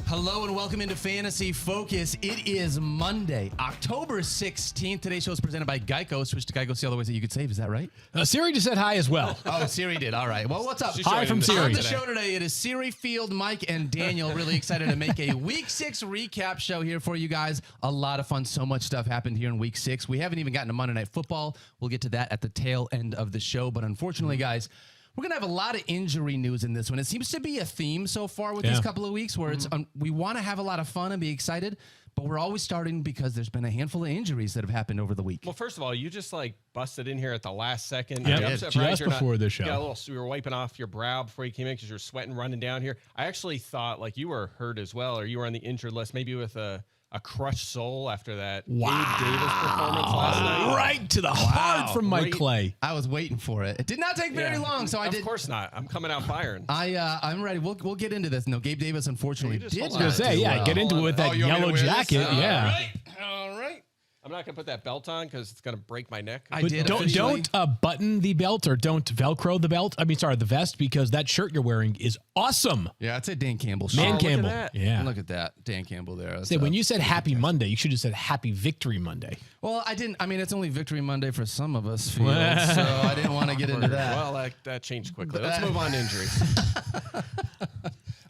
Hello and welcome into Fantasy Focus. It is Monday, October 16th. Today's show is presented by Geico. Switch to Geico, see all the ways that you could save. Is that right? Siri just said hi as well. Oh, Siri did. All right. Well, what's up? Hi from Siri. On the show today, it is Siri, Field, Mike, and Daniel. Really excited to make a Week 6 recap show here for you guys. A lot of fun. So much stuff happened here in Week 6. We haven't even gotten to Monday Night Football. We'll get to that at the tail end of the show. But unfortunately, guys, we're going to have a lot of injury news in this one. It seems to be a theme so far with these couple of weeks where it's we want to have a lot of fun and be excited, but we're always starting because there's been a handful of injuries that have happened over the week. Well, first of all, you just like busted in here at the last second. Yeah, just before the show. You were wiping off your brow before you came in because you were sweating running down here. I actually thought like you were hurt as well, or you were on the injured list, maybe with a crushed soul after that Gabe Davis performance last night. Right to the heart from Mike Clay. I was waiting for it. It did not take very long, so I did. Of course not. I'm coming out firing. I'm ready. We'll get into this. No, Gabe Davis unfortunately did not say, get into it with that yellow jacket. All right. I'm not going to put that belt on because it's going to break my neck. Don't button the belt or don't Velcro the belt. The vest, because that shirt you're wearing is awesome. Yeah, it's a Dan Campbell shirt. Dan Campbell. Yeah. Look at that. Dan Campbell there. When you said Happy Monday, you should have said Happy Victory Monday. Well, I didn't. I mean, it's only Victory Monday for some of us, Field, so I didn't want to get into that. Well, that changed quickly. Let's move on to injuries.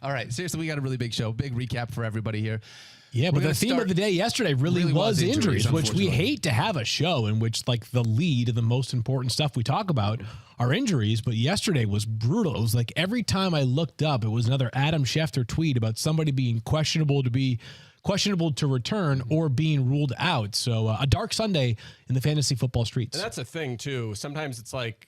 All right. Seriously, we got a really big show. Big recap for everybody here. Yeah, but the theme of the day yesterday really was injuries, which we hate to have a show in which like the lead and the most important stuff we talk about are injuries. But yesterday was brutal. It was like every time I looked up, it was another Adam Schefter tweet about somebody being questionable to return or being ruled out. So a dark Sunday in the fantasy football streets. And that's a thing too. Sometimes it's like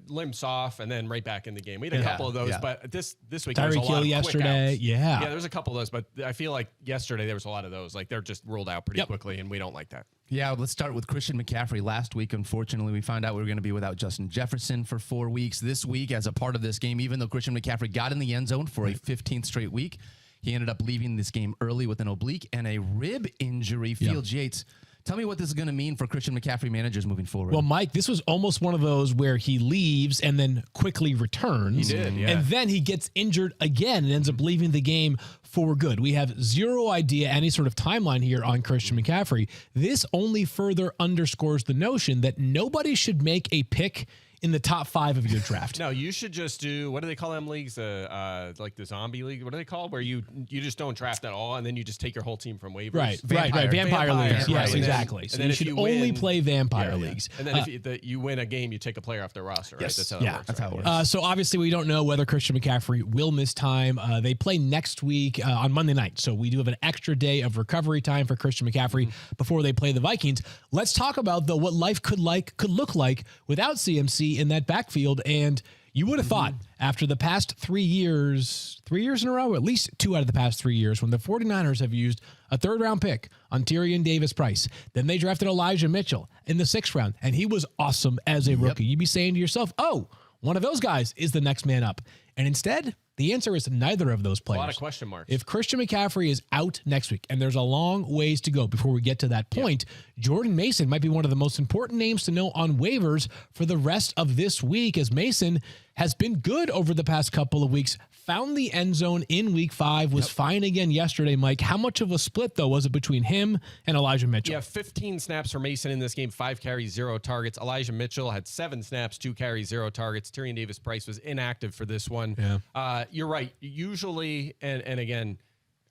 limps off and then right back in the game. We had a couple of those, but this week there was a Tyreek lot Hill of yesterday. Yeah, there's a couple of those, but I feel like yesterday there was a lot of those. Like they're just ruled out pretty quickly, and we don't like that. Yeah, let's start with Christian McCaffrey. Last week, unfortunately, we found out we were going to be without Justin Jefferson for 4 weeks. This week, as a part of this game, even though Christian McCaffrey got in the end zone for a 15th straight week, he ended up leaving this game early with an oblique and a rib injury. Field Yates, tell me what this is going to mean for Christian McCaffrey managers moving forward. Well, Mike, this was almost one of those where he leaves and then quickly returns. He did, yeah. And then he gets injured again and ends up leaving the game for good. We have zero idea, any sort of timeline here on Christian McCaffrey. This only further underscores the notion that nobody should make a pick in the top 5 of your draft. No, you should just do, what do they call them leagues? Like the zombie league? What are they called? Where you just don't draft at all, and then you just take your whole team from waivers. Right. Vampire leagues. Yes, exactly. So you should only play vampire leagues. And then if you win a game, you take a player off their roster, right? Yes. That's how it works. So obviously we don't know whether Christian McCaffrey will miss time. They play next week on Monday night. So we do have an extra day of recovery time for Christian McCaffrey before they play the Vikings. Let's talk about, though, what life could look like without CMC in that backfield. And you would have thought after the past 3 years in a row, at least 2 out of the past 3 years, when the 49ers have used a 3rd-round pick on Tyrion Davis-Price, then they drafted Elijah Mitchell in the 6th round, and he was awesome as a rookie. You'd be saying to yourself, oh, one of those guys is the next man up. And instead, the answer is neither of those players. A lot of question marks. If Christian McCaffrey is out next week, and there's a long ways to go before we get to that point, Jordan Mason might be one of the most important names to know on waivers for the rest of this week, as Mason has been good over the past couple of weeks, found the end zone in week 5, was fine again yesterday, Mike. How much of a split, though, was it between him and Elijah Mitchell? Yeah, 15 snaps for Mason in this game, 5 carries, 0 targets. Elijah Mitchell had 7 snaps, 2 carries, 0 targets. Tyrion Davis-Price was inactive for this one. Yeah. You're right. Usually, and again,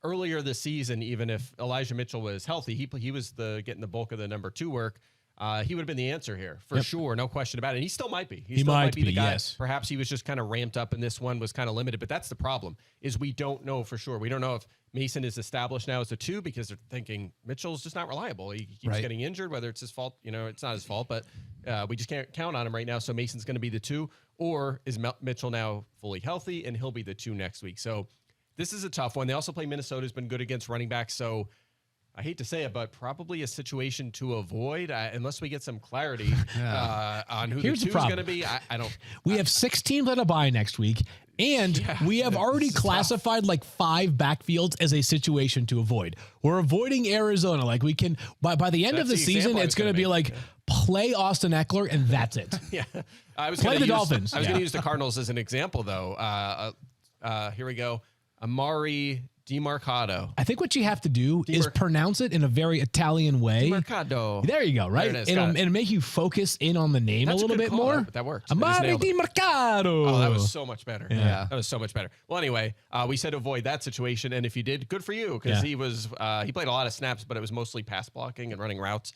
earlier this season, even if Elijah Mitchell was healthy, he was getting the bulk of the number 2 work. He would have been the answer here for sure, no question about it. And he still might be. He still might be the guy. Yes. Perhaps he was just kind of ramped up, and this one was kind of limited. But that's the problem: is we don't know for sure. We don't know if Mason is established now as a 2 because they're thinking Mitchell's just not reliable. He keeps getting injured. Whether it's his fault, it's not his fault, but we just can't count on him right now. So Mason's going to be the 2, or is Mitchell now fully healthy and he'll be the 2 next week? So this is a tough one. They also play Minnesota, who's been good against running backs. So I hate to say it, but probably a situation to avoid unless we get some clarity on who Here's the the two is going problem. to be. I don't. We have 6 teams on a bye next week, and we have already classified like 5 backfields as a situation to avoid. We're avoiding Arizona. Like we can, by the end of the season, it's going to be like play Austin Ekeler, and that's it. Yeah, I was Play gonna the use, Dolphins. I was going to use the Cardinals as an example, though. Here we go. Amari DiMercado. I think what you have to do is pronounce it in a very Italian way. DiMercado. There you go, right? There it is. It'll make you focus in on the name a little bit more. That worked. Amari DiMercado. Oh, that was so much better. Yeah. That was so much better. Well, anyway, we said avoid that situation, and if you did, good for you, because he played a lot of snaps, but it was mostly pass blocking and running routes.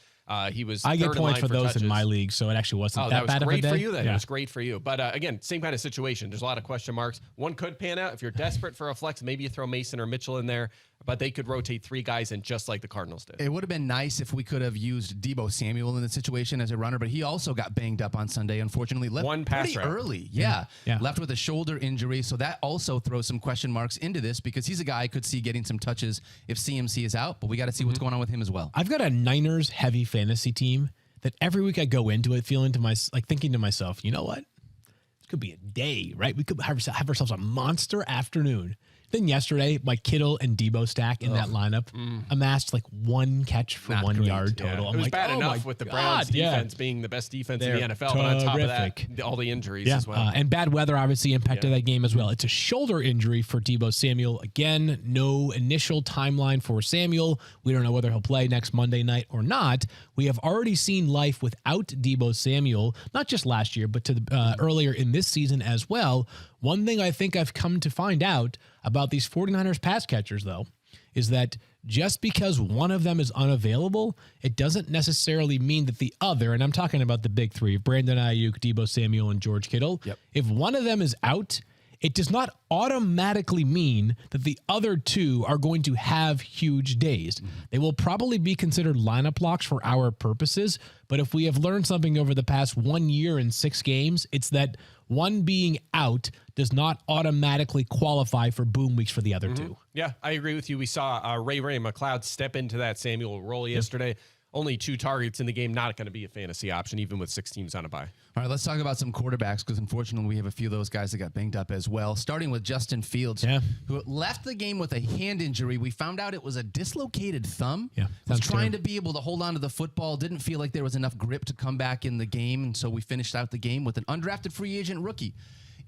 He was. I get third in points line for those touches. in my league, so it actually wasn't that was bad of a great day. for you then. Yeah. It was great for you. But again, same kind of situation. There's a lot of question marks. One could pan out if you're desperate for a flex. Maybe you throw Mason or Mitchell in there, but they could rotate 3 guys in just like the Cardinals did. It would have been nice if we could have used Deebo Samuel in the situation as a runner, but he also got banged up on Sunday. Unfortunately, left One pass pretty route. early. Yeah. Left with a shoulder injury, so that also throws some question marks into this because he's a guy I could see getting some touches if CMC is out, but we got to see what's going on with him as well. I've got a Niners heavy fantasy team that every week I go into it thinking to myself, you know what? This could be a day, right? We could have ourselves a monster afternoon. Then yesterday, my Kittle and Debo stack in that lineup amassed like 1 catch for Not 1 great. yard Yeah. total. It I'm was like, bad oh enough my with the God, Browns defense being the best defense in the They're NFL, but on top of that, terrific. all the injuries as well. And bad weather obviously impacted that game as well. It's a shoulder injury for Deebo Samuel. Again, no initial timeline for Samuel. We don't know whether he'll play next Monday night or not. We have already seen life without Deebo Samuel, not just last year, but earlier in this season as well. One thing I think I've come to find out about these 49ers pass catchers, though, is that just because one of them is unavailable, it doesn't necessarily mean that the other, and I'm talking about the big 3, Brandon Ayuk, Deebo Samuel, and George Kittle, if one of them is out, it does not automatically mean that the other 2 are going to have huge days. They will probably be considered lineup locks for our purposes, but if we have learned something over the past 1 year and 6 games, it's that one being out does not automatically qualify for boom weeks for the other 2. Yeah, I agree with you. We saw Ray McLeod step into that Samuel role yesterday. Only 2 targets in the game, not going to be a fantasy option, even with 6 teams on a bye. All right, let's talk about some quarterbacks because unfortunately we have a few of those guys that got banged up as well. Starting with Justin Fields, who left the game with a hand injury. We found out it was a dislocated thumb. Was trying to be able to hold on to the football. Didn't feel like there was enough grip to come back in the game, and so we finished out the game with an undrafted free agent rookie.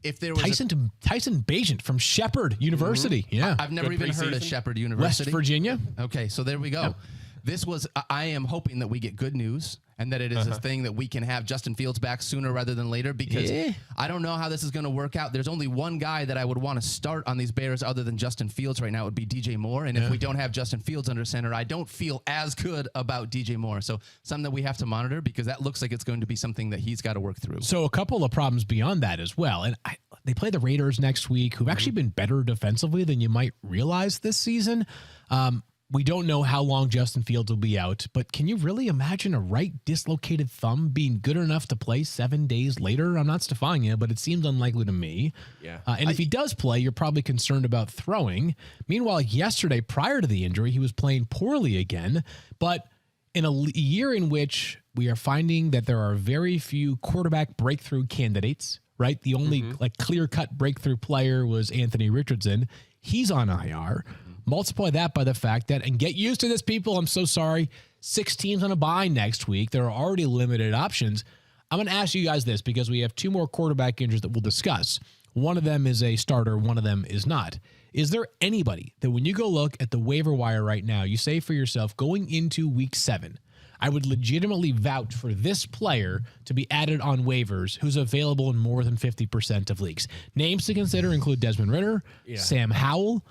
If there was Tyson Bagent from Shepherd University. I've never even heard of Shepherd University. West Virginia. Okay, so there we go. This was, I am hoping that we get good news and that it is a thing that we can have Justin Fields back sooner rather than later because I don't know how this is going to work out. There's only one guy that I would want to start on these Bears other than Justin Fields right now. It would be DJ Moore. And if we don't have Justin Fields under center, I don't feel as good about DJ Moore. So something that we have to monitor because that looks like it's going to be something that he's got to work through. So a couple of problems beyond that as well. And they play the Raiders next week, who've actually been better defensively than you might realize this season. We don't know how long Justin Fields will be out, but can you really imagine a right dislocated thumb being good enough to play 7 days later? I'm not Stefania, but it seems unlikely to me. Yeah. And if he does play, you're probably concerned about throwing. Meanwhile, yesterday, prior to the injury, he was playing poorly again. But in a year in which we are finding that there are very few quarterback breakthrough candidates, right? The only clear-cut breakthrough player was Anthony Richardson. He's on IR. Multiply that by the fact that, and get used to this, people, I'm so sorry, 6 teams on a bye next week. There are already limited options. I'm going to ask you guys this because we have 2 more quarterback injuries that we'll discuss. One of them is a starter. One of them is not. Is there anybody that when you go look at the waiver wire right now, you say for yourself, going into week 7, I would legitimately vouch for this player to be added on waivers who's available in more than 50% of leagues? Names to consider include Desmond Ridder, Sam Howell,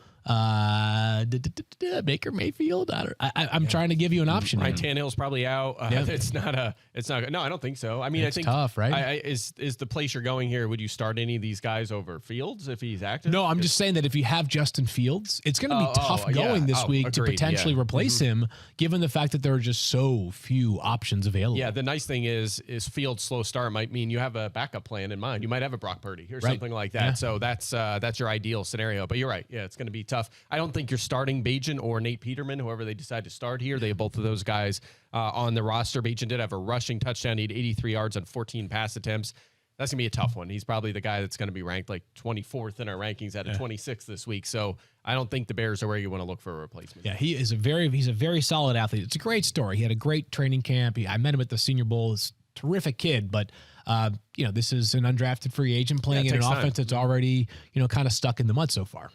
Baker Mayfield. I'm trying to give you an option. Ryan Tannehill's probably out. It's not. No, I don't think so. I mean, It's I think tough, right? Is the place you're going here? Would you start any of these guys over Fields if he's active? No, I'm just saying that if you have Justin Fields, it's going to be tough going this week to agreed, potentially replace him, given the fact that there are just so few options available. Yeah, the nice thing is Fields' slow start might mean you have a backup plan in mind. You might have a Brock Purdy or something like that. So that's your ideal scenario. But you're right. Yeah, it's going to be tough. tough. I don't think you're starting Bajan or Nate Peterman, whoever they decide to start here. They have both of those guys on the roster. Bajan did have a rushing touchdown. He had 83 yards on 14 pass attempts. That's going to be a tough one. He's probably the guy that's going to be ranked like 24th in our rankings out of 26 this week. So I don't think the Bears are where you want to look for a replacement. Yeah, he's a very solid athlete. It's a great story. He had a great training camp. I met him at the Senior Bowl. He's a terrific kid, but this is an undrafted free agent playing in an offense that's already, kind of stuck in the mud so far.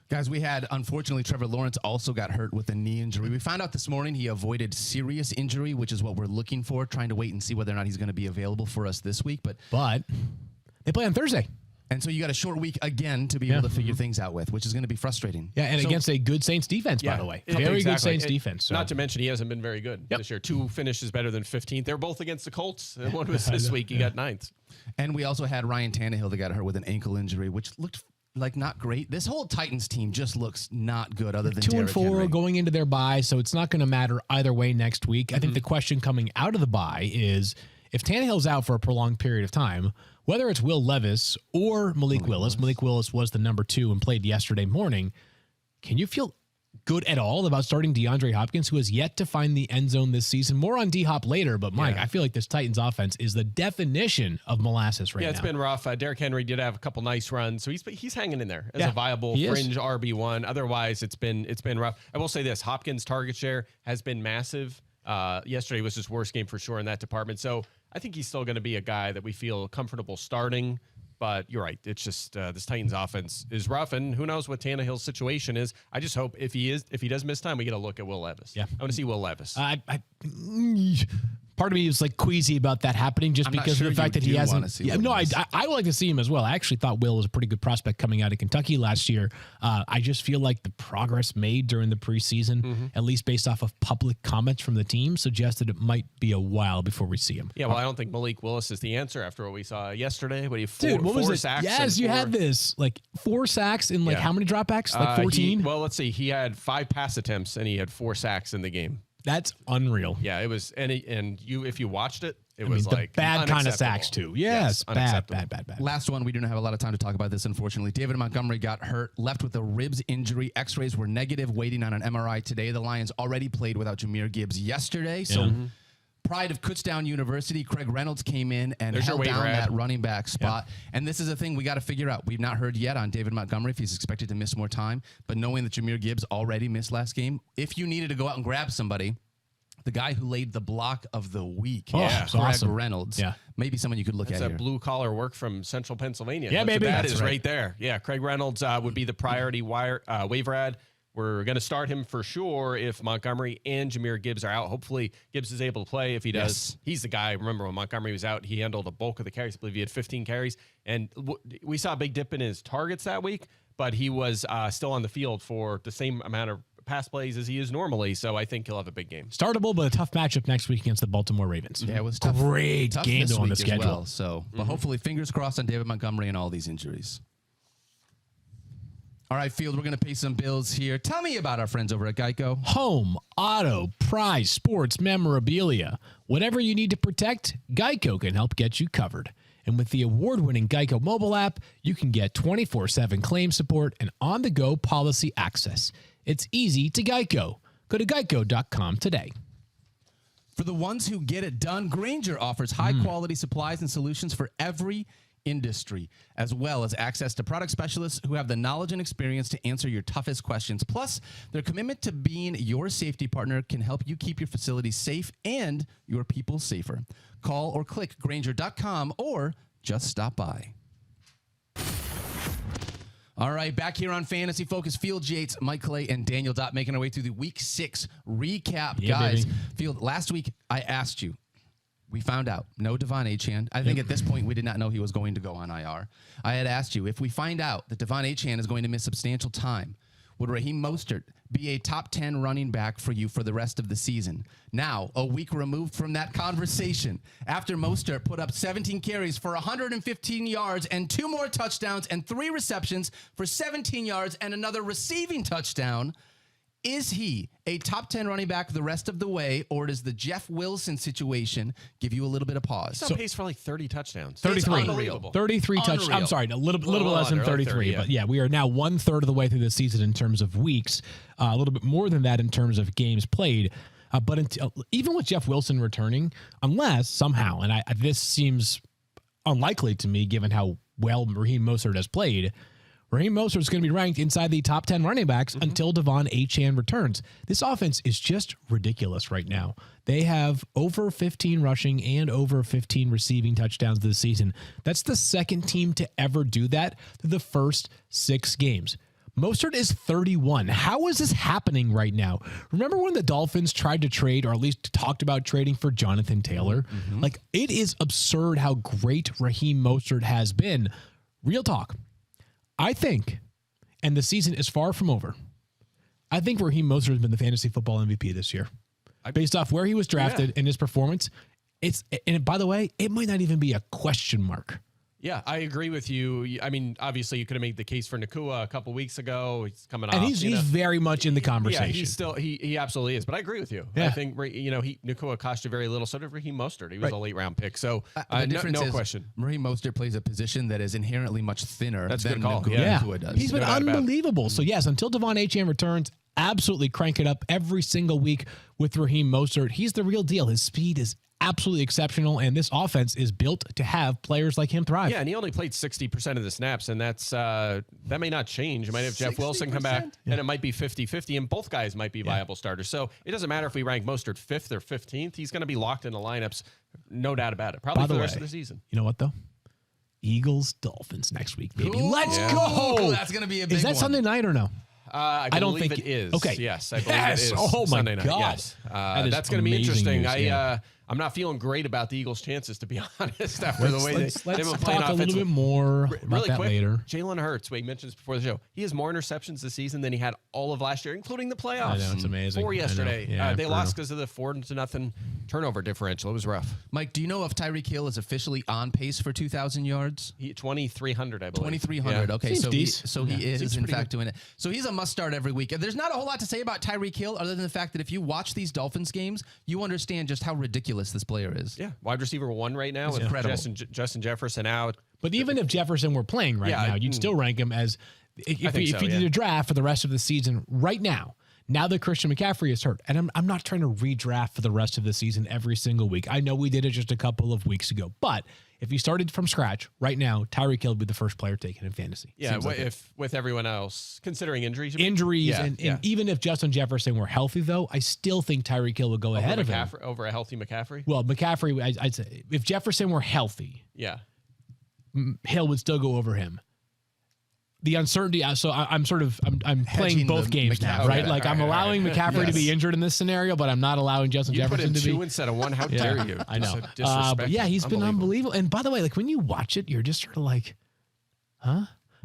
Guys, unfortunately, Trevor Lawrence also got hurt with a knee injury. We found out this morning he avoided serious injury, which is what we're looking for, trying to wait and see whether or not he's going to be available for us this week. But they play on Thursday. And so you got a short week again to be able to figure things out with, which is going to be frustrating. Yeah, and against a good Saints defense, by the way. Very good Saints defense. So. Not to mention he hasn't been very good this year. 2 finishes better than 15th. They're both against the Colts. And one was this week. He got 9th. And we also had Ryan Tannehill that got hurt with an ankle injury, which looked like not great. This whole Titans team just looks not good other than 2-4 going into their bye, so it's not going to matter either way next week. I think the question coming out of the bye is if Tannehill's out for a prolonged period of time, whether it's Will Levis or Malik Willis. Malik Willis was the number 2 and played yesterday morning. Can you feel good at all about starting DeAndre Hopkins, who has yet to find the end zone this season? More on D-Hop later, but Mike, I feel like this Titans offense is the definition of molasses right now. Yeah, it's been rough. Derrick Henry did have a couple nice runs, so he's hanging in there as a viable fringe RB1. Otherwise, it's been rough. I will say this, Hopkins' target share has been massive. Yesterday was his worst game for sure in that department, so I think he's still going to be a guy that we feel comfortable starting. But you're right. It's just this Titans offense is rough, and who knows what Tannehill's situation is. I just hope if he does miss time, we get a look at Will Levis. Yeah, I want to see Will Levis. Part of me is like queasy about that happening just because of the fact that he hasn't. I would like to see him as well. I actually thought Will was a pretty good prospect coming out of Kentucky last year. I just feel like the progress made during the preseason, at least based off of public comments from the team, suggested it might be a while before we see him. Yeah, well, I don't think Malik Willis is the answer after what we saw yesterday. But what was it? Sacks. Yes, you had this like 4 sacks in like how many dropbacks? Like 14. Well, let's see. He had 5 pass attempts and he had 4 sacks in the game. That's unreal. Yeah, it was, if you watched it, it was like bad kind of sacks too. Yes, bad. Last one, we didn't have a lot of time to talk about this, unfortunately. David Montgomery got hurt, left with a ribs injury. X-rays were negative, waiting on an MRI today. The Lions already played without Jahmyr Gibbs yesterday, so pride of Kutztown University, Craig Reynolds came in and held down that running back spot. And this is a thing we got to figure out. We've not heard yet on David Montgomery if he's expected to miss more time, but knowing that Jahmyr Gibbs already missed last game, if you needed to go out and grab somebody, the guy who laid the block of the week, Craig Reynolds, maybe someone you could look at here. That's blue collar work from Central Pennsylvania. Yeah, baby. That is right there. Yeah, Craig Reynolds would be the priority waiver ad. We're going to start him for sure if Montgomery and Jahmyr Gibbs are out. Hopefully, Gibbs is able to play. If he does, he's the guy. Remember, when Montgomery was out, he handled a bulk of the carries. I believe he had 15 carries. And we saw a big dip in his targets that week, but he was still on the field for the same amount of pass plays as he is normally, so I think he'll have a big game. Startable, but a tough matchup next week against the Baltimore Ravens. Yeah, it was tough. Great game on the schedule. Well, so, but hopefully, fingers crossed on David Montgomery and all these injuries. All right, Field, we're going to pay some bills here. Tell me about our friends over at Geico. Home, auto, prize, sports, memorabilia. Whatever you need to protect, Geico can help get you covered. And with the award-winning Geico mobile app, you can get 24/7 claim support and on-the-go policy access. It's easy to Geico. Go to geico.com today. For the ones who get it done, Grainger offers high-quality supplies and solutions for every industry, as well as access to product specialists who have the knowledge and experience to answer your toughest questions. Plus, their commitment to being your safety partner can help you keep your facilities safe and your people safer. Call or click Grainger.com or just stop by. All right, back here on Fantasy Focus, Field Yates, Mike Clay, and Daniel Dopp making our way through the Week 6 recap. Yeah, guys, baby. Field, last week I asked you, we found out no Devon Achane. I think at this point we did not know he was going to go on IR. I had asked you, if we find out that Devon Achane is going to miss substantial time, would Raheem Mostert be a top 10 running back for you for the rest of the season? Now, a week removed from that conversation, after Mostert put up 17 carries for 115 yards and 2 more touchdowns and 3 receptions for 17 yards and another receiving touchdown, Is he a top 10 running back the rest of the way, or does the Jeff Wilson situation give you a little bit of pause? He's on pace for like 30 touchdowns. 33. Unbelievable. 33 touchdowns. I'm sorry, a little less than 33. But yeah, we are now 1/3 of the way through the season in terms of weeks, a little bit more than that in terms of games played. But even with Jeff Wilson returning, unless somehow, and this seems unlikely to me given how well Raheem Mostert has played, Raheem Mostert is going to be ranked inside the top 10 running backs until Devon Achane returns. This offense is just ridiculous right now. They have over 15 rushing and over 15 receiving touchdowns this season. That's the second team to ever do that through the first 6 games. Mostert is 31. How is this happening right now? Remember when the Dolphins tried to trade, or at least talked about trading for Jonathan Taylor? Like, it is absurd how great Raheem Mostert has been. Real talk. I think, and the season is far from over, I think Raheem Mostert has been the fantasy football MVP this year. Based off where he was drafted and his performance, and by the way, it might not even be a question mark. Yeah, I agree with you. I mean, obviously, you could have made the case for Nakua a couple weeks ago. He's coming off. And he's very much in the conversation. Yeah, he's still, he absolutely is. But I agree with you. Yeah. I think, Nakua cost you very little. So did Raheem Mostert. He was a late round pick. So the difference no is question. Raheem Mostert plays a position that is inherently much thinner That's a than good call. Nakua does. He's been unbelievable. So yes, until Devon Achane returns, absolutely crank it up every single week with Raheem Mostert. He's the real deal. His speed is absolutely exceptional, and this offense is built to have players like him thrive. Yeah, and he only played 60% of the snaps, and that's that may not change. You might have Jeff Wilson come back, and it might be 50-50, and both guys might be viable starters. So it doesn't matter if we rank Mostert 5th or 15th. He's going to be locked in the lineups, no doubt about it, probably for the rest of the season. You know what, though? Eagles, Dolphins next week, baby. Ooh, Let's go. That's going to be a big one. Is that Sunday night or no? I don't think it is. Okay. Yes, I believe it is. Oh, my Sunday night. God. Yes. That's going to be interesting. I'm not feeling great about the Eagles' chances, to be honest, after the way they've been playing talk a little bit more about really that quick, later. Jalen Hurts, we mentioned this before the show. He has more interceptions this season than he had all of last year, including the playoffs. I know, it's amazing. 4 yesterday. Yeah, they lost because of the 4-0 turnover differential. It was rough. Mike, do you know if Tyreek Hill is officially on pace for 2,000 yards? 2,300, I believe. 2,300. Yeah. Okay, Seems so he is in fact doing it. So he's a must start every week. There's not a whole lot to say about Tyreek Hill other than the fact that if you watch these Dolphins games, you understand just how ridiculous this player is. Yeah, wide receiver 1 right now with Justin Jefferson out. But even if Jefferson were playing now, you'd still rank him as if you did a draft for the rest of the season right now. Now that Christian McCaffrey is hurt, and I'm not trying to redraft for the rest of the season every single week. I know we did it just a couple of weeks ago, but if you started from scratch right now, Tyreek Hill would be the first player taken in fantasy. Yeah, with everyone else, considering injuries. And even if Justin Jefferson were healthy, though, I still think Tyreek Hill would go ahead of him. Over a healthy McCaffrey? Well, McCaffrey, I'd say, if Jefferson were healthy, Hill would still go over him. The uncertainty, so I'm playing both games now, right? Like I'm allowing McCaffrey to be injured in this scenario, but I'm not allowing Justin Jefferson to be. You put in 2 instead of 1. How dare you? I know. But yeah, he's been unbelievable. And by the way, like when you watch it, you're just sort of like, huh?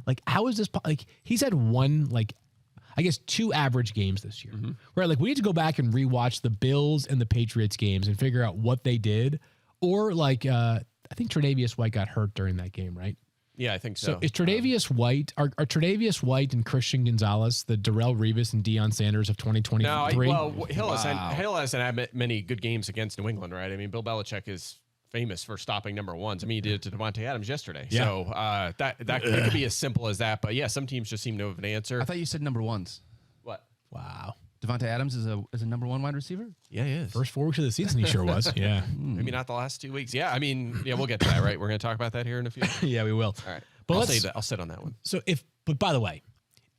Like how is this? Like he's had 2 average games this year. Right? Like we need to go back and rewatch the Bills and the Patriots games and figure out what they did. Or like I think Tre'Davious White got hurt during that game, right? Yeah, I think so. So is Tre'Davious White, are Tre'Davious White and Christian Gonzalez the Darrell Revis and Deion Sanders of 2023? No, Hill hasn't had many good games against New England, right? I mean, Bill Belichick is famous for stopping number ones. I mean, he did it to Devontae Adams yesterday. Yeah. So that it could be as simple as that. But yeah, some teams just seem to have an answer. I thought you said number ones. What? Wow. Devontae Adams is a number 1 wide receiver? Yeah, he is. First 4 weeks of the season, he sure was. Yeah. Maybe not the last 2 weeks. Yeah, I mean, we'll get to that, right? We're going to talk about that here in a few. Yeah, we will. All right. But I'll sit on that one. So but by the way,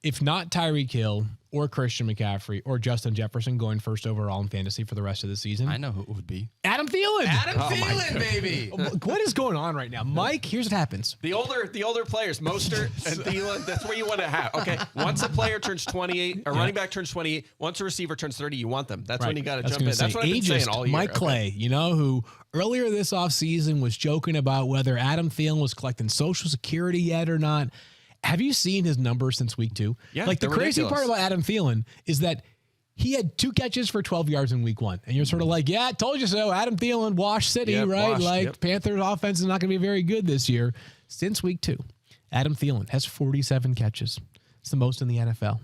if not Tyreek Hill or Christian McCaffrey or Justin Jefferson going first overall in fantasy for the rest of the season, I know who it would be. Adam Thielen. Thielen, baby. What is going on right now, Mike? Here's what happens. The older players, Mostert and Thielen. That's where you want to have. Okay, once a player turns 28, a running back turns 28. Once a receiver turns 30, you want them. That's when you got to jump in. That's what I've been saying all year. Mike Clay, who earlier this offseason was joking about whether Adam Thielen was collecting Social Security yet or not. Have you seen his numbers since week 2? Yeah, like the crazy part about Adam Thielen is that he had 2 catches for 12 yards in week 1. And you're sort of like, yeah, told you so. Adam Thielen, Wash City, right? Washed, Panthers offense is not going to be very good this year. Since week 2, Adam Thielen has 47 catches. It's the most in the NFL.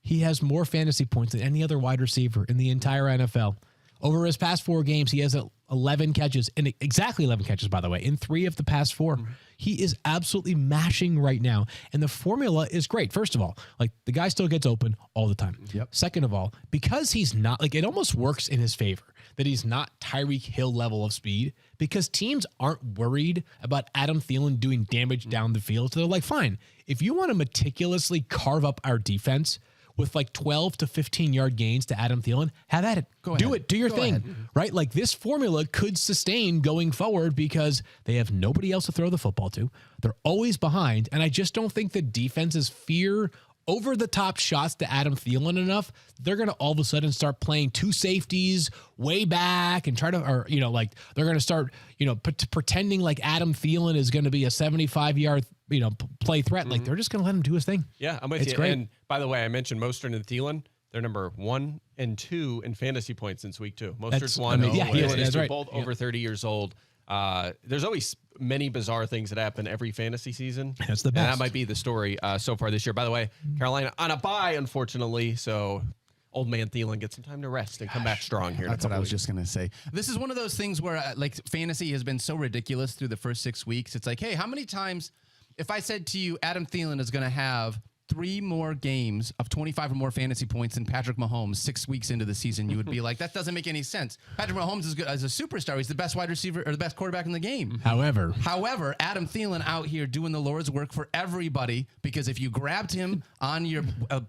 he has more fantasy points than any other wide receiver in the entire NFL. Over his past 4 games, he has 11 catches, and exactly 11 catches, by the way, in 3 of the past 4. He is absolutely mashing right now, and the formula is great. First of all, like, the guy still gets open all the time. Second of all, because he's not, like, it almost works in his favor that he's not Tyreek Hill level of speed, because teams aren't worried about Adam Thielen doing damage down the field. So they're like, fine, if you want to meticulously carve up our defense with like 12 to 15-yard gains to Adam Thielen, have at it. Do it. Do your thing, right? Like, this formula could sustain going forward because they have nobody else to throw the football to. They're always behind, and I just don't think the defenses fear over-the-top shots to Adam Thielen enough. They're going to all of a sudden start playing 2 safeties way back and try to, or, you know, like, they're going to start, you know, pretending like Adam Thielen is going to be a 75-yard, you know, play threat. Like, they're just going to let him do his thing. Yeah, I'm with you. Great. And by the way, I mentioned Mostert and Thielen. They're number 1 and 2 in fantasy points since week 2. Mostert's 1. Thielen is right. Both over 30 years old. There's always many bizarre things that happen every fantasy season. That's the best. And that might be the story so far this year. By the way, Carolina on a bye, unfortunately. So old man Thielen gets some time to rest and come back strong here. That's what I was just going to say. This is one of those things where like fantasy has been so ridiculous through the first 6 weeks. It's like, hey, how many times, if I said to you, Adam Thielen is going to have 3 more games of 25 or more fantasy points than Patrick Mahomes 6 weeks into the season, you would be like, that doesn't make any sense. Patrick Mahomes is good as a superstar. He's the best wide receiver or the best quarterback in the game. However, Adam Thielen out here doing the Lord's work for everybody, because if you grabbed him on your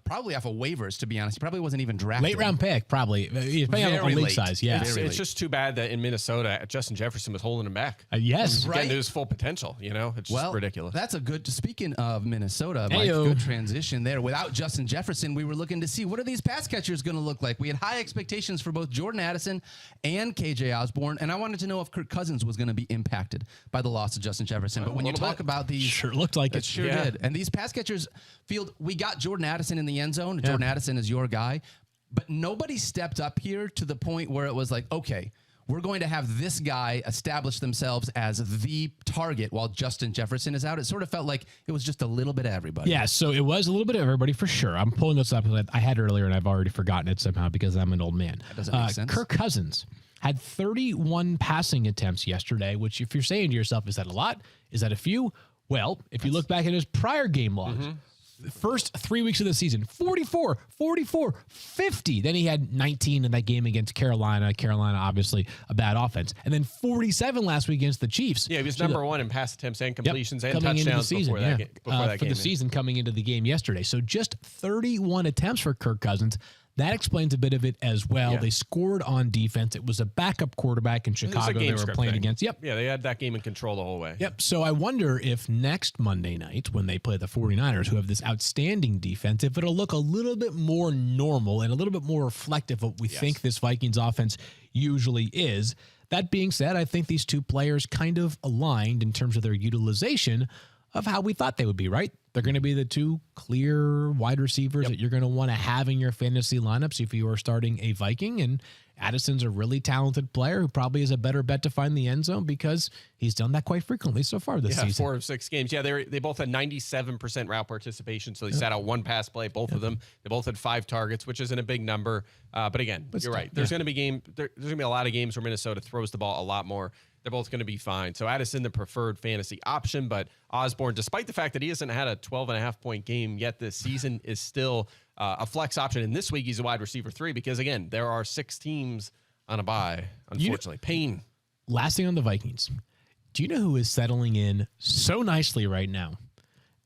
probably off of waivers, to be honest, he probably wasn't even drafted. Late round pick, probably. Depending on league size. Yeah, it's just too bad that in Minnesota, Justin Jefferson was holding him back. Yes, getting to his full potential. You know, it's just ridiculous. That's a good. Speaking of Minnesota, Mike, good transition there. Without Justin Jefferson, we were looking to see what are these pass catchers going to look like. We had high expectations for both Jordan Addison and KJ Osborne, and I wanted to know if Kirk Cousins was going to be impacted by the loss of Justin Jefferson. But when you talk about these, sure looked like it. Sure did. And these pass catchers field, we got Jordan Addison in the end zone. Jordan Addison is your guy, but nobody stepped up here to the point where it was like, okay, we're going to have this guy establish themselves as the target while Justin Jefferson is out. It sort of felt like it was just a little bit of everybody. Yeah, so it was a little bit of everybody for sure. I'm pulling this up because I had it earlier and I've already forgotten it somehow because I'm an old man. That doesn't make sense. Kirk Cousins had 31 passing attempts yesterday, which if you're saying to yourself, is that a lot? Is that a few? Well, if you look back at his prior game logs, first 3 weeks of the season, 44, 50. Then he had 19 in that game against Carolina. Carolina, obviously, a bad offense. And then 47 last week against the Chiefs. Yeah, he was number 1 in pass attempts and completions and coming touchdowns into the season, before that game. For the season coming into the game yesterday. So just 31 attempts for Kirk Cousins. That explains a bit of it as well. Yeah. They scored on defense. It was a backup quarterback in Chicago they were playing against. Yep. Yeah, they had that game in control the whole way. Yep. So I wonder if next Monday night, when they play the 49ers, who have this outstanding defense, if it'll look a little bit more normal and a little bit more reflective of what we think this Vikings offense usually is. That being said, I think these two players kind of aligned in terms of their utilization of how we thought they would be, right? They're going to be the 2 clear wide receivers that you're going to want to have in your fantasy lineups if you are starting a Viking. And Addison's a really talented player who probably is a better bet to find the end zone because he's done that quite frequently so far this season. 4 of 6 games. Yeah, they both had 97% route participation, so they sat out 1 pass play, both of them. They both had 5 targets, which isn't a big number. But again, you're right. There's going to be there's going to be a lot of games where Minnesota throws the ball a lot more. They're both going to be fine. So Addison, the preferred fantasy option, but Osborne, despite the fact that he hasn't had a 12.5-point game yet this season, is still a flex option. And this week, he's a wide receiver 3 because, again, there are 6 teams on a bye, unfortunately. Pain. Last thing on the Vikings. Do you know who is settling in so nicely right now?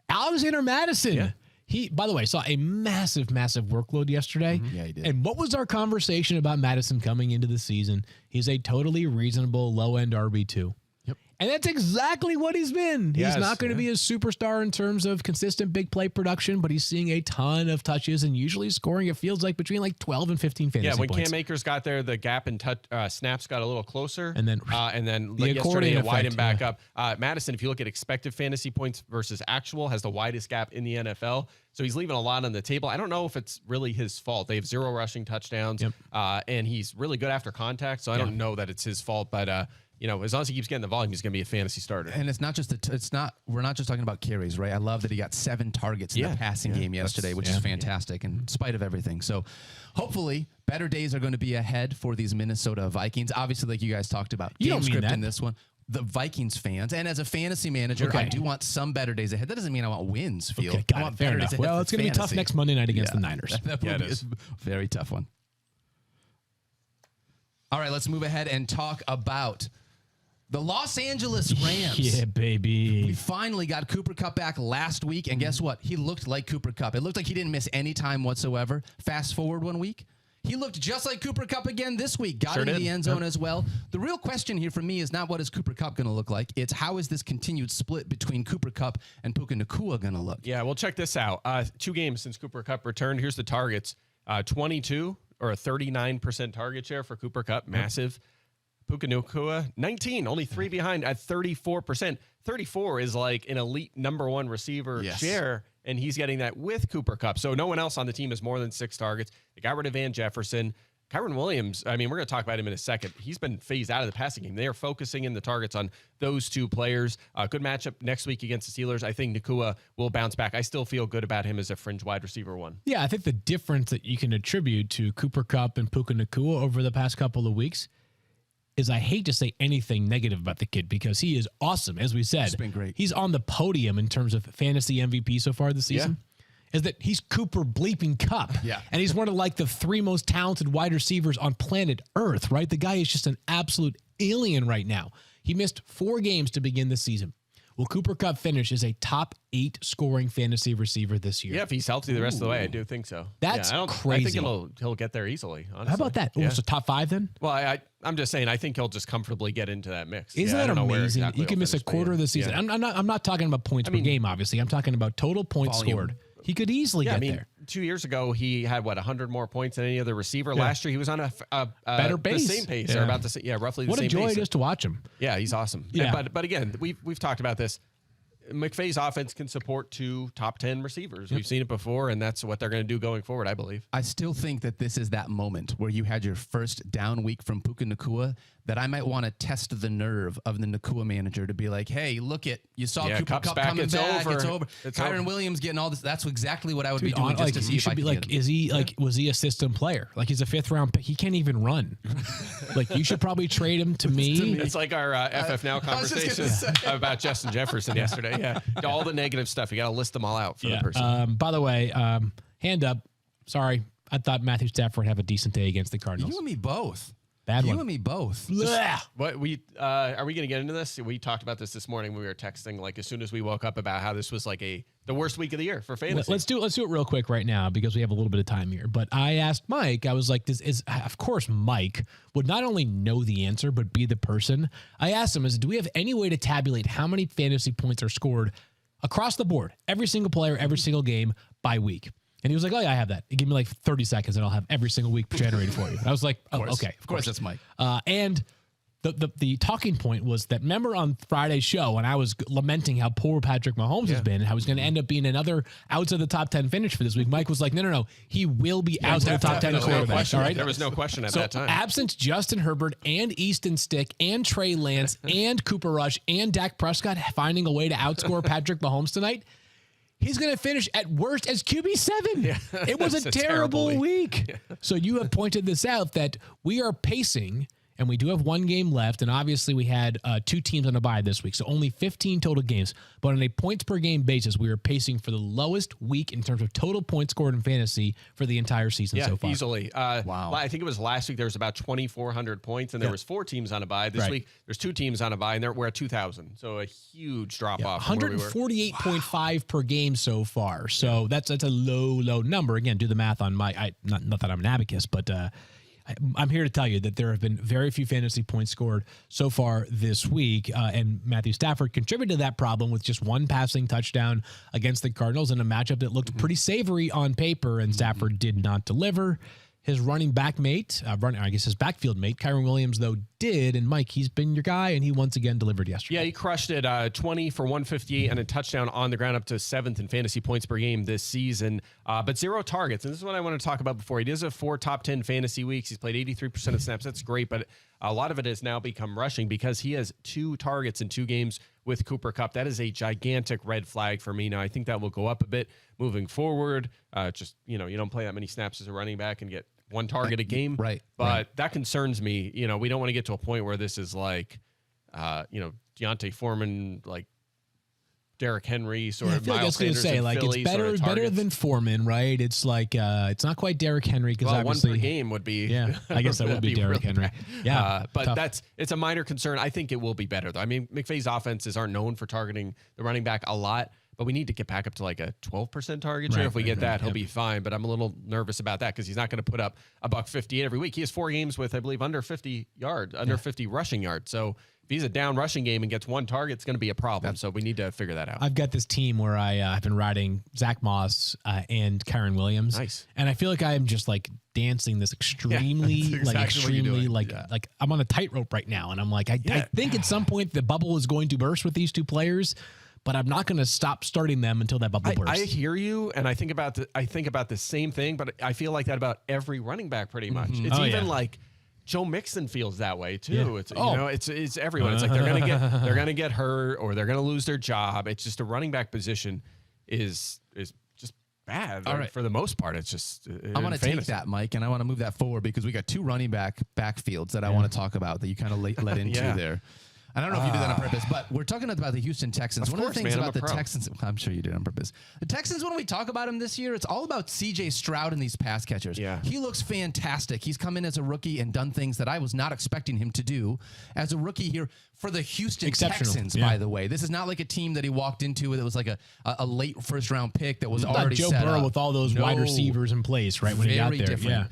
Alexander Mattison. Yeah. He, by the way, saw a massive workload yesterday. Yeah, he did. And what was our conversation about Mattison coming into the season? He's a totally reasonable low-end RB2. Yep. And that's exactly what he's been. He's not going to be a superstar in terms of consistent big play production, but he's seeing a ton of touches and usually scoring, it feels like, between like 12 and 15 fantasy points. Yeah, when Cam Akers got there, the gap in snaps got a little closer. And then yesterday it widened back up. Madison, if you look at expected fantasy points versus actual, has the widest gap in the NFL. So he's leaving a lot on the table. I don't know if it's really his fault. They have 0 rushing touchdowns, and he's really good after contact, so I don't know that it's his fault, but as long as he keeps getting the volume, he's going to be a fantasy starter. And it's not just we're not just talking about carries, right? I love that he got 7 targets in the passing game yesterday, which is fantastic in spite of everything. So hopefully better days are going to be ahead for these Minnesota Vikings. Obviously, like you guys talked about, You game don't mean script that. in this one. The Vikings fans, and as a fantasy manager, I do want some better days ahead. That doesn't mean I want wins, Field. Okay, got I it. want Fair better enough. days ahead. Well, it's going to be tough next Monday night against the Niners. That would be a very tough one. All right, let's move ahead and talk about the Los Angeles Rams. Yeah, baby. We finally got Cooper Kupp back last week, and guess what? He looked like Cooper Kupp. It looked like he didn't miss any time whatsoever. Fast forward 1 week. He looked just like Cooper Kupp again this week. Got into the end zone as well. The real question here for me is not what is Cooper Kupp going to look like. It's how is this continued split between Cooper Kupp and Puka Nacua going to look? Yeah, well, check this out. 2 games since Cooper Kupp returned. Here's the targets. 22 or a 39% target share for Cooper Kupp. Massive. Puka Nacua, 19, only 3 behind at 34%. 34 is like an elite number 1 receiver share, and he's getting that with Cooper Kupp. So no one else on the team has more than 6 targets. They got rid of Van Jefferson. Kyron Williams, I mean, we're going to talk about him in a second. He's been phased out of the passing game. They are focusing in the targets on those 2 players. Good matchup next week against the Steelers. I think Nacua will bounce back. I still feel good about him as a fringe wide receiver 1. Yeah, I think the difference that you can attribute to Cooper Kupp and Puka Nacua over the past couple of weeks is I hate to say anything negative about the kid because he is awesome. As we said, He's been great. He's on the podium in terms of fantasy MVP so far this season. Is that he's Cooper bleeping Kupp. Yeah. And he's one of like the 3 most talented wide receivers on planet Earth, right? The guy is just an absolute alien right now. He missed 4 games to begin the season. Will Cooper Kupp finish as a top 8 scoring fantasy receiver this year? Yeah, if he's healthy the rest of the way, I do think so. That's I crazy. think he'll get there easily, honestly. How about that? Yeah. So top 5 then? Well, I'm just saying, I think he'll just comfortably get into that mix. Isn't I that don't know where amazing? exactly You can he'll miss a finish, but quarter of the season. Yeah. I'm not talking about points per game, obviously. I'm talking about total points Volume. scored. He could easily get there. 2 years ago, he had 100 more points than any other receiver. Last year, he was on a better pace. the same pace, Yeah. or about the same, roughly the What same a joy pace. it is to watch him. Yeah, he's awesome. Yeah. But again, we've talked about this. McVay's offense can support 2 top 10 receivers. We've seen it before, and that's what they're going to do going forward, I believe. I still think that this is that moment where you had your first down week from Puka Nacua that I might want to test the nerve of the Nacua manager to be like, hey, look you saw Cooper Kupp's Kupp back, coming it's back. over. It's over. It's Kyron over. Williams getting all this. That's exactly what I would be Dude, doing just like, to see you if I should be could like, get him. is he like, was he a system player? Like he's a 5th round pick. He can't even run. Like you should probably trade him to me. It's like our FF Now I was just conversation gonna about Justin Jefferson yesterday. Yeah, all the negative stuff. You got to list them all out for the person. By the way, hand up. Sorry. I thought Matthew Stafford would have a decent day against the Cardinals. You and me both. Bad You one. and me both. Blech. What we are we going to get into this? We talked about this morning. We were texting like as soon as we woke up about how this was like the worst week of the year for fantasy. Let's do it real quick right now because we have a little bit of time here. But I asked Mike, I was like, of course Mike would not only know the answer, but be the person. I asked him, do we have any way to tabulate how many fantasy points are scored across the board, every single player, every single game by week? And he was like, oh, yeah, I have that. Give me like 30 seconds and I'll have every single week generated for you. I was like, oh, okay. Of course, that's Mike. And the talking point was that, remember on Friday's show when I was lamenting how poor Patrick Mahomes has been and how he's going to end up being another outside the top 10 finish for this week. Mike was like, no. He will be outside the top 10 quarterback. All right. There was no question at that time. Absent Justin Herbert and Easton Stick and Trey Lance and Cooper Rush and Dak Prescott finding a way to outscore Patrick Mahomes tonight, he's going to finish at worst as QB7. It was a terrible week. Yeah. So you have pointed this out that we are pacing, and we do have 1 game left, and obviously we had 2 teams on a bye this week, so only 15 total games. But on a points per game basis, we are pacing for the lowest week in terms of total points scored in fantasy for the entire season so far. Easily. Wow. I think it was last week there was about 2,400 points, and there was 4 teams on a bye. This week there's 2 teams on a bye, and we're at 2,000. So a huge drop off. 148.5 per game so far. So that's a low number. Again, do the math on my. Not that I'm an abacus, but. I'm here to tell you that there have been very few fantasy points scored so far this week, and Matthew Stafford contributed to that problem with just 1 passing touchdown against the Cardinals in a matchup that looked pretty savory on paper, and Stafford did not deliver. His running back mate, his backfield mate, Kyron Williams, though, did. And Mike, he's been your guy, and he once again delivered yesterday. Yeah, he crushed it. 20 for 158 and a touchdown on the ground, up to 7th in fantasy points per game this season, but 0 targets. And this is what I want to talk about before. He does have 4 top 10 fantasy weeks. He's played 83% of snaps. That's great, but a lot of it has now become rushing because he has 2 targets in 2 games with Cooper Kupp. That is a gigantic red flag for me. Now, I think that will go up a bit moving forward. You don't play that many snaps as a running back and get 1 target a game. Right. But that concerns me. We don't want to get to a point where this is like, Deontay Foreman, like Derrick Henry, sort of. I feel like I was going to say, like, it's better than Foreman, right? It's like, it's not quite Derrick Henry because obviously 1 per game would be. Yeah, I guess that would be Derrick really Henry. Yeah, but it's a minor concern. I think it will be better though. I mean, McVay's offenses aren't known for targeting the running back a lot, but we need to get back up to like a 12% target share. If we get that, he'll be fine. But I'm a little nervous about that because he's not going to put up $158 every week. He has 4 games with, I believe, under 50 rushing yards. So if he's a down rushing game and gets 1 target, it's going to be a problem. So we need to figure that out. I've got this team where I've been riding Zach Moss and Kyron Williams. Nice. And I feel like I'm just like dancing this extremely, like I'm on a tightrope right now. And I'm like, I think at some point the bubble is going to burst with these 2 players, but I'm not going to stop starting them until that bubble bursts. I hear you, and I think about the same thing, but I feel like that about every running back pretty much. It's like Joe Mixon feels that way too. Yeah. It's everyone. It's like they're gonna get hurt or they're gonna lose their job. It's just a running back position is just bad. All right. For the most part, it's just. I want to take that, Mike, and I want to move that forward because we got 2 running backfields that I want to talk about that you kind of led into there. I don't know if you did that on purpose, but we're talking about the Houston Texans. One of the things about the Texans, I'm sure you did on purpose. The Texans, when we talk about them this year, it's all about CJ Stroud and these pass catchers. Yeah. He looks fantastic. He's come in as a rookie and done things that I was not expecting him to do as a rookie here for the Houston Texans, by the way. This is not like a team that he walked into that was like a late first-round pick that was already Joe set Burrow up. with all those wide receivers in place, right, when he got there. Different. Yeah.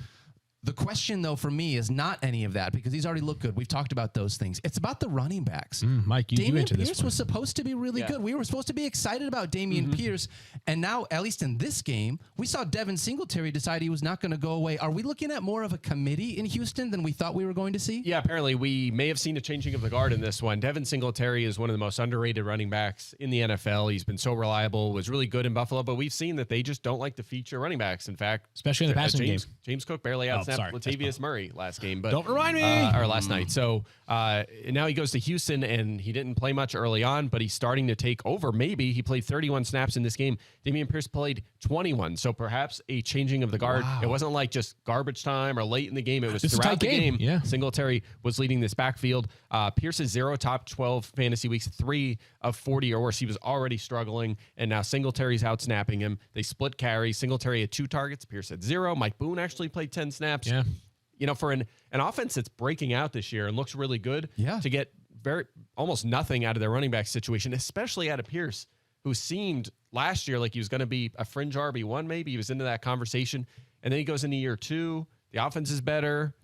The question, though, for me is not any of that because he's already looked good. We've talked about those things. It's about the running backs. Mike, you Dameon into this Pierce one. was supposed to be really good. We were supposed to be excited about Dameon Pierce. And now, at least in this game, we saw Devin Singletary decide he was not going to go away. Are we looking at more of a committee in Houston than we thought we were going to see? Yeah, apparently we may have seen a changing of the guard in this one. Devin Singletary is one of the most underrated running backs in the NFL. He's been so reliable, was really good in Buffalo, but we've seen that they just don't like to feature running backs. In fact, especially in the passing game. James Cook barely outsnapped Latavius Murray last game, but don't remind me. Or last night. So now he goes to Houston, and he didn't play much early on, but he's starting to take over. Maybe he played 31 snaps in this game. Dameon Pierce played 21, so perhaps a changing of the guard. Wow. It wasn't like just garbage time or late in the game. It was throughout the game. Yeah. Singletary was leading this backfield. Pierce's 0 top 12 fantasy weeks, 3 of 40 or worse. He was already struggling, and now Singletary's out snapping him. They split carries. Singletary had 2 targets. Pierce had 0. Mike Boone actually played 10 snaps. Yeah. For an offense that's breaking out this year and looks really good, to get almost nothing out of their running back situation, especially out of Pierce, who seemed last year like he was going to be a fringe RB1 maybe. He was into that conversation, and then he goes into year 2. The offense is better.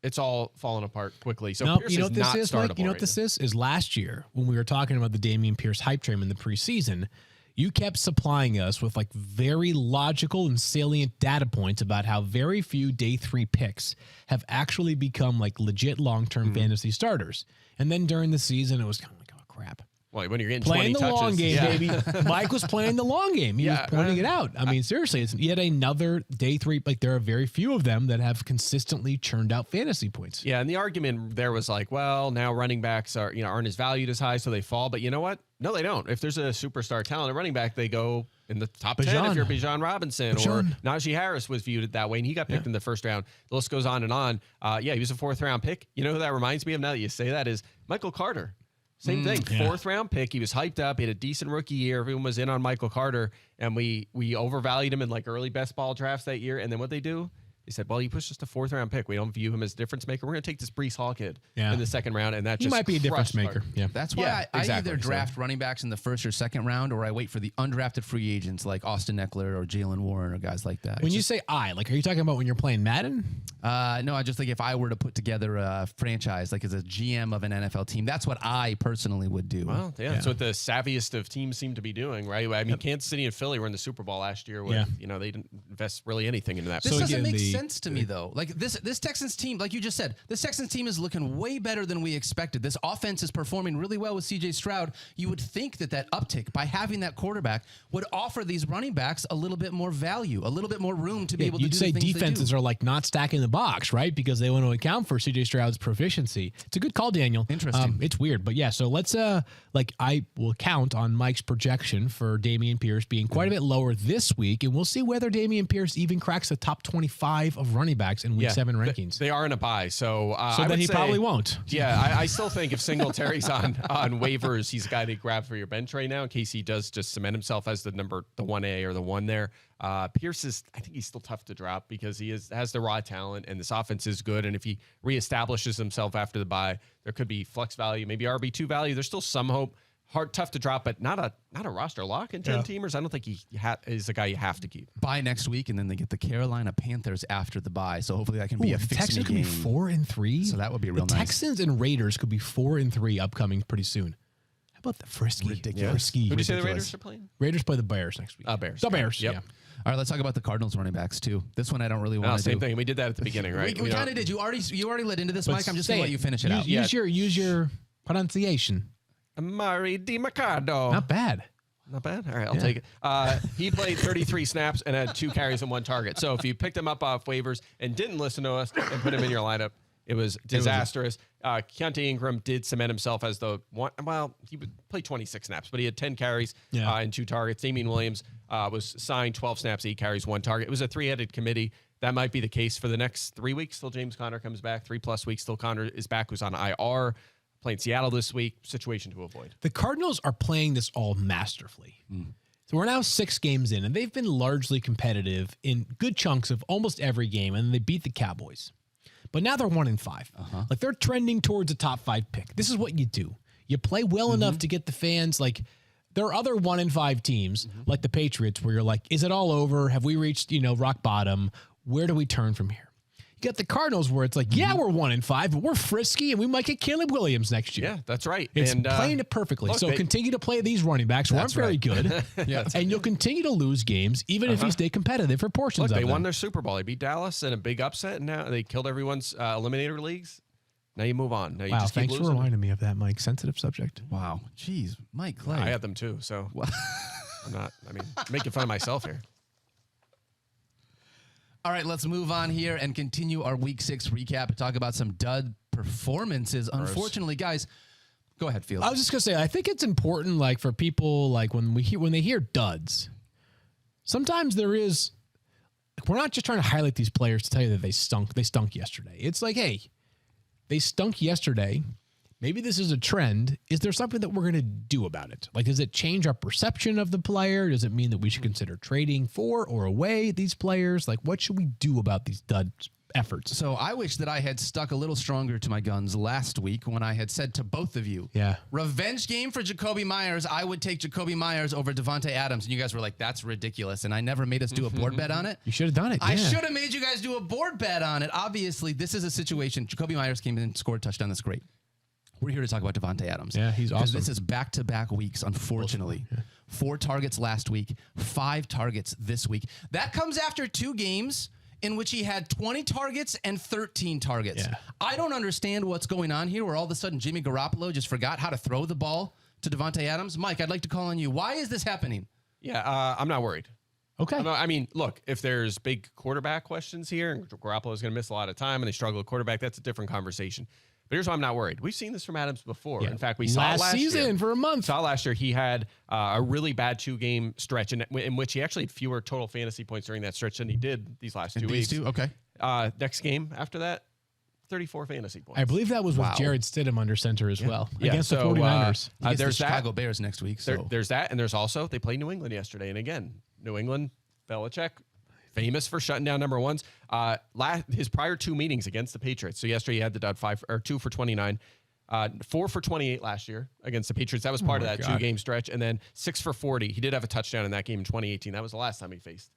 It's all falling apart quickly. So Pierce is not startable. You know what this is? Is last year when we were talking about the Dameon Pierce hype train in the preseason, you kept supplying us with like very logical and salient data points about how very few day 3 picks have actually become like legit long-term fantasy starters. And then during the season, it was kind of like, oh, crap. Well, when you're getting playing 20 the touches, long game, baby. Mike was playing the long game. He was pointing it out. I mean, seriously, it's yet another day 3. Like, there are very few of them that have consistently churned out fantasy points. Yeah, and the argument there was like, well, now running backs aren't as valued as high, so they fall. But you know what? No, they don't. If there's a superstar talent at running back, they go in the top 10 if you're Bijan Robinson. Or Najee Harris was viewed that way, and he got picked in the first round. The list goes on and on. He was a 4th-round pick. You know who that reminds me of now that you say that is Michael Carter. Same thing, 4th-round pick. He was hyped up. He had a decent rookie year. Everyone was in on Michael Carter, and we overvalued him in like early best ball drafts that year. And then what they do? They said, well, he pushed just a 4th-round pick. We don't view him as a difference maker. We're going to take this Breece Hall kid in the 2nd round, and that he might be a difference maker. Yeah, that's why I either draft running backs in the 1st or 2nd round, or I wait for the undrafted free agents like Austin Ekeler or Jalen Warren or guys like that. When you say are you talking about when you're playing Madden? No, I just think if I were to put together a franchise, like as a GM of an NFL team, that's what I personally would do. Well, that's what the savviest of teams seem to be doing, right? I mean, Kansas City and Philly were in the Super Bowl last year. Where, they didn't invest really anything into that. This doesn't make sense. sense to me, though. Like this Texans team, like you just said, this Texans team is looking way better than we expected. This offense is performing really well with C.J. Stroud. You would think that uptick by having that quarterback would offer these running backs a little bit more value, a little bit more room to be able to do the things they do. You'd say defenses are like not stacking the box, right? Because they want to account for C.J. Stroud's proficiency. It's a good call, Daniel. Interesting. It's weird, but yeah. So let's I will count on Mike's projection for Dameon Pierce being quite a bit lower this week, and we'll see whether Dameon Pierce even cracks the top 25 of running backs in Week 7 rankings. They are in a bye, so so then he probably won't. Yeah, I still think if Singletary's on waivers, he's a guy to grab for your bench right now in case he does just cement himself as the 1A or the 1 there. Pierce is, I think he's still tough to drop because he has the raw talent and this offense is good. And if he reestablishes himself after the bye, there could be flex value, maybe RB2 value. There's still some hope. Tough to drop, but not a roster lock in 10 teamers. I don't think he is a guy you have to keep. Bye next week, and then they get the Carolina Panthers after the bye. So hopefully that can be a fix Texans could be 4-3. So that would be real the nice. Texans and Raiders could be 4-3 upcoming pretty soon. How about the frisky? Ridiculous. Frisky. Who did you say the Raiders are playing? Raiders play the Bears next week. Bears. The Bears. Yep. Yeah. All right, let's talk about the Cardinals running backs too. This one I don't really want to do. Same thing. We did that at the beginning, right? We kind of did. You already led into this, Mike. I'm just going to let you finish it out. Use your pronunciation. Amari DiMarcado. Not bad. Not bad. All right, I'll take it. He played 33 snaps and had 2 carries and 1 target. So if you picked him up off waivers and didn't listen to us and put him in your lineup, it was disastrous. Keontae Ingram did cement himself as the one. Well, he would play 26 snaps, but he had 10 carries and 2 targets. Damian Williams was signed 12 snaps, 8 carries, 1 target. It was a 3-headed committee. That might be the case for the next 3 weeks till James Conner comes back. 3+ weeks till Conner is back, who's on IR. Playing Seattle this week, situation to avoid. The Cardinals are playing this all masterfully. So we're now 6 games in, and they've been largely competitive in good chunks of almost every game, and they beat the Cowboys. But now they're 1-5. Like they're trending towards a top 5 pick. This is what you do. You play well enough to get the fans. Like there are other 1-5 teams, like the Patriots, where you're like, is it all over? Have we reached rock bottom? Where do we turn from here? You got the Cardinals where it's like, yeah, we're 1-5, but we're frisky and we might get Caleb Williams next year. Yeah, that's right. It's playing it perfectly. Look, so continue to play these running backs who aren't very good. And you'll continue to lose games, even if you stay competitive for portions of them. They won their Super Bowl. They beat Dallas in a big upset, and now they killed everyone's eliminator leagues. Now you move on. Now you just keep thanks losing. for reminding me of that, Mike. Sensitive subject. Wow. Jeez, Mike Clay. I had them too, so I'm not, making fun of myself here. All right, let's move on here and continue our Week 6 recap and talk about some dud performances. Unfortunately, guys, go ahead, Felix. I was just gonna say, I think it's important, like for people, like when they hear duds, sometimes there is. We're not just trying to highlight these players to tell you that they stunk. They stunk yesterday. It's like, hey, they stunk yesterday. Maybe this is a trend. Is there something that we're going to do about it? Like, does it change our perception of the player? Does it mean that we should consider trading for or away these players? Like, what should we do about these dud efforts? So I wish that I had stuck a little stronger to my guns last week when I had said to both of you, revenge game for Jacoby Myers. I would take Jacoby Myers over Devontae Adams. And you guys were like, that's ridiculous. And I never made us do a board bet on it. You should have done it. I should have made you guys do a board bet on it. Obviously, this is a situation. Jacoby Myers came in and scored a touchdown. That's great. We're here to talk about Devontae Adams. Yeah, he's awesome. This is back-to-back weeks, unfortunately. 4 targets last week, 5 targets this week. That comes after 2 games in which he had 20 targets and 13 targets. Yeah. I don't understand what's going on here where all of a sudden Jimmy Garoppolo just forgot how to throw the ball to Devontae Adams. Mike, I'd like to call on you. Why is this happening? Yeah, I'm not worried. Okay. Look, if there's big quarterback questions here and Garoppolo is going to miss a lot of time and they struggle at quarterback, that's a different conversation. But here's why I'm not worried. We've seen this from Adams before. In fact, we saw last season year, for a month. Saw last year he had a really bad 2-game stretch in which he actually had fewer total fantasy points during that stretch than he did these last 2 weeks. Okay. Next game after that, 34 fantasy points. I believe that was with Jared Stidham under center as well against the 49ers. There's the Chicago Bears next week. So there's that, and there's also they played New England yesterday, and again, New England, Belichick, famous for shutting down number ones. His prior 2 meetings against the Patriots. So yesterday he had the dud 2 for 29. 4 for 28 last year against the Patriots. That was part of that 2-game stretch. And then 6 for 40. He did have a touchdown in that game in 2018. That was the last time he faced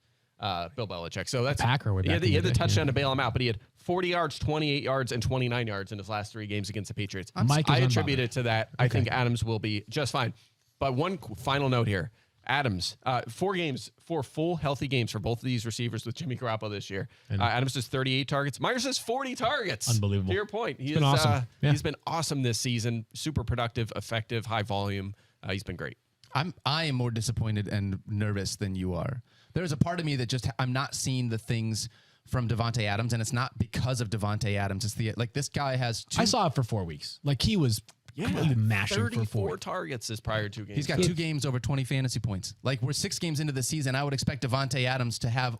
Bill Belichick. So that's Packer. He had the touchdown to bail him out, but he had 40 yards, 28 yards, and 29 yards in his last 3 games against the Patriots. I attribute it to that. I think Adams will be just fine. But one final note here. Adams, 4 full healthy games for both of these receivers with Jimmy Garoppolo this year. Adams has 38 targets. Myers has 40 targets. Unbelievable. To your point, He's been awesome. He's been awesome this season. Super productive, effective, high volume. He's been great. I am more disappointed and nervous than you are. There's a part of me that just I'm not seeing the things from Davante Adams, and it's not because of Davante Adams. It's this guy has. I saw it for 4 weeks. Like he was completely mashing for 34 targets his prior 2 games. He's got 2 games over 20 fantasy points. Like we're 6 games into the season, I would expect Davante Adams to have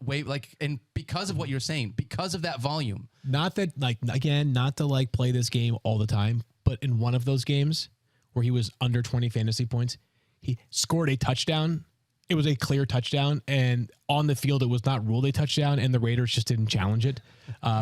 and because of what you're saying, because of that volume. Not that not to play this game all the time, but in one of those games where he was under 20 fantasy points, he scored a touchdown. It was a clear touchdown, and on the field, it was not ruled a touchdown, and the Raiders just didn't challenge it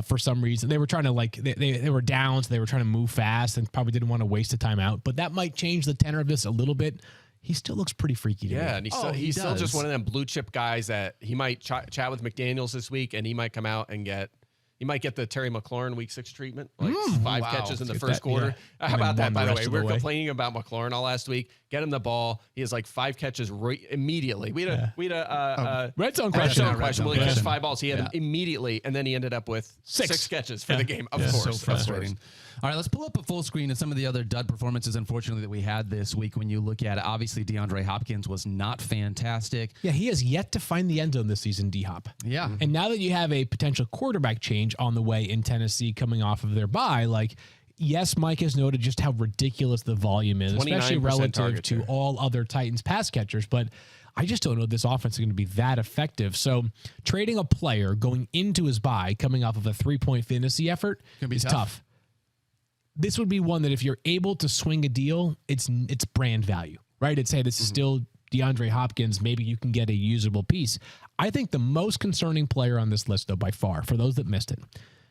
for some reason. They were trying to they were down, so they were trying to move fast and probably didn't want to waste a timeout. But that might change the tenor of this a little bit. He still looks pretty freaky to me. Yeah, and he's still just one of them blue chip guys that he might chat with McDaniels this week, and he might come out and get the Terry McLaurin Week 6 treatment, 5 catches in the first quarter. Yeah. How about that, by the way? We were complaining about McLaurin all last week. Get him the ball. He has 5 catches immediately. We had a red zone question. Well, he catch 5 balls. He had them immediately, and then he ended up with 6 catches for the game. Of course. So frustrating. All right, let's pull up a full screen of some of the other dud performances, unfortunately, that we had this week. When you look at it, obviously DeAndre Hopkins was not fantastic. Yeah, he has yet to find the end zone this season, D-Hop. Yeah. And now that you have a potential quarterback change on the way in Tennessee coming off of their bye, yes, Mike has noted just how ridiculous the volume is, especially relative to all other Titans pass catchers, but I just don't know if this offense is going to be that effective. So trading a player going into his bye, coming off of a 3-point fantasy effort, is tough. This would be one that if you're able to swing a deal, it's brand value, right? It's, hey, this is still DeAndre Hopkins. Maybe you can get a usable piece. I think the most concerning player on this list, though, by far, for those that missed it,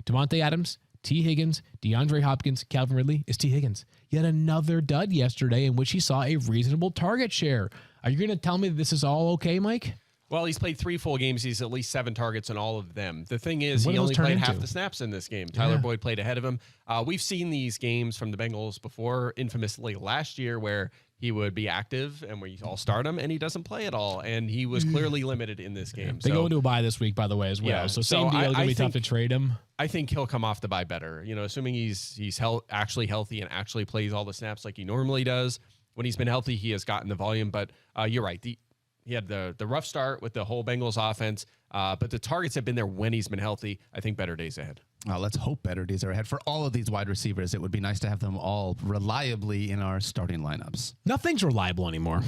Davante Adams, T. Higgins, DeAndre Hopkins, Calvin Ridley is T. Higgins. Yet another dud yesterday in which he saw a reasonable target share. Are you going to tell me that this is all okay, Mike? Well, he's played 3 full games. He's at least 7 targets in all of them. The thing is, he only played half the snaps in this game. Tyler Boyd played ahead of him. We've seen these games from the Bengals before, infamously last year, where he would be active and where you all start him, and he doesn't play at all. And he was clearly limited in this game. They go into a bye this week, by the way, as well. Yeah, so same deal. It's going to be tough to trade him. I think he'll come off the bye better. Assuming he's actually healthy and actually plays all the snaps like he normally does. When he's been healthy, he has gotten the volume. But you're right. He had the rough start with the whole Bengals offense, but the targets have been there when he's been healthy. I think better days ahead. Let's hope better days are ahead for all of these wide receivers. It would be nice to have them all reliably in our starting lineups. Nothing's reliable anymore.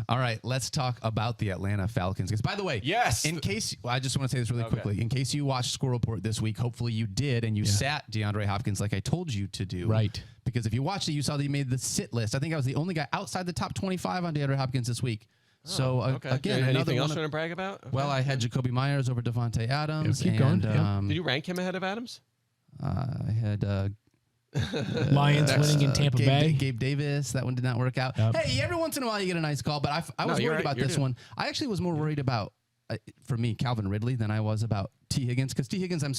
All right, let's talk about the Atlanta Falcons. Because, by the way, yes, I just want to say this really quickly. In case you watched Score Report this week, hopefully you did, and you sat DeAndre Hopkins like I told you to do. Right. Because if you watched it, you saw that he made the sit list. I think I was the only guy outside the top 25 on DeAndre Hopkins this week. So, again, anything else you want to brag about? Okay. Well, I had Jacoby Myers over Davante Adams. Keep going. Did you rank him ahead of Adams? I had... Lions winning in Tampa Bay. Gabe Davis. That one did not work out. Yep. Hey, every once in a while you get a nice call, but I was worried about this one. I actually was more worried about, for me, Calvin Ridley than I was about T. Higgins, because T. Higgins, I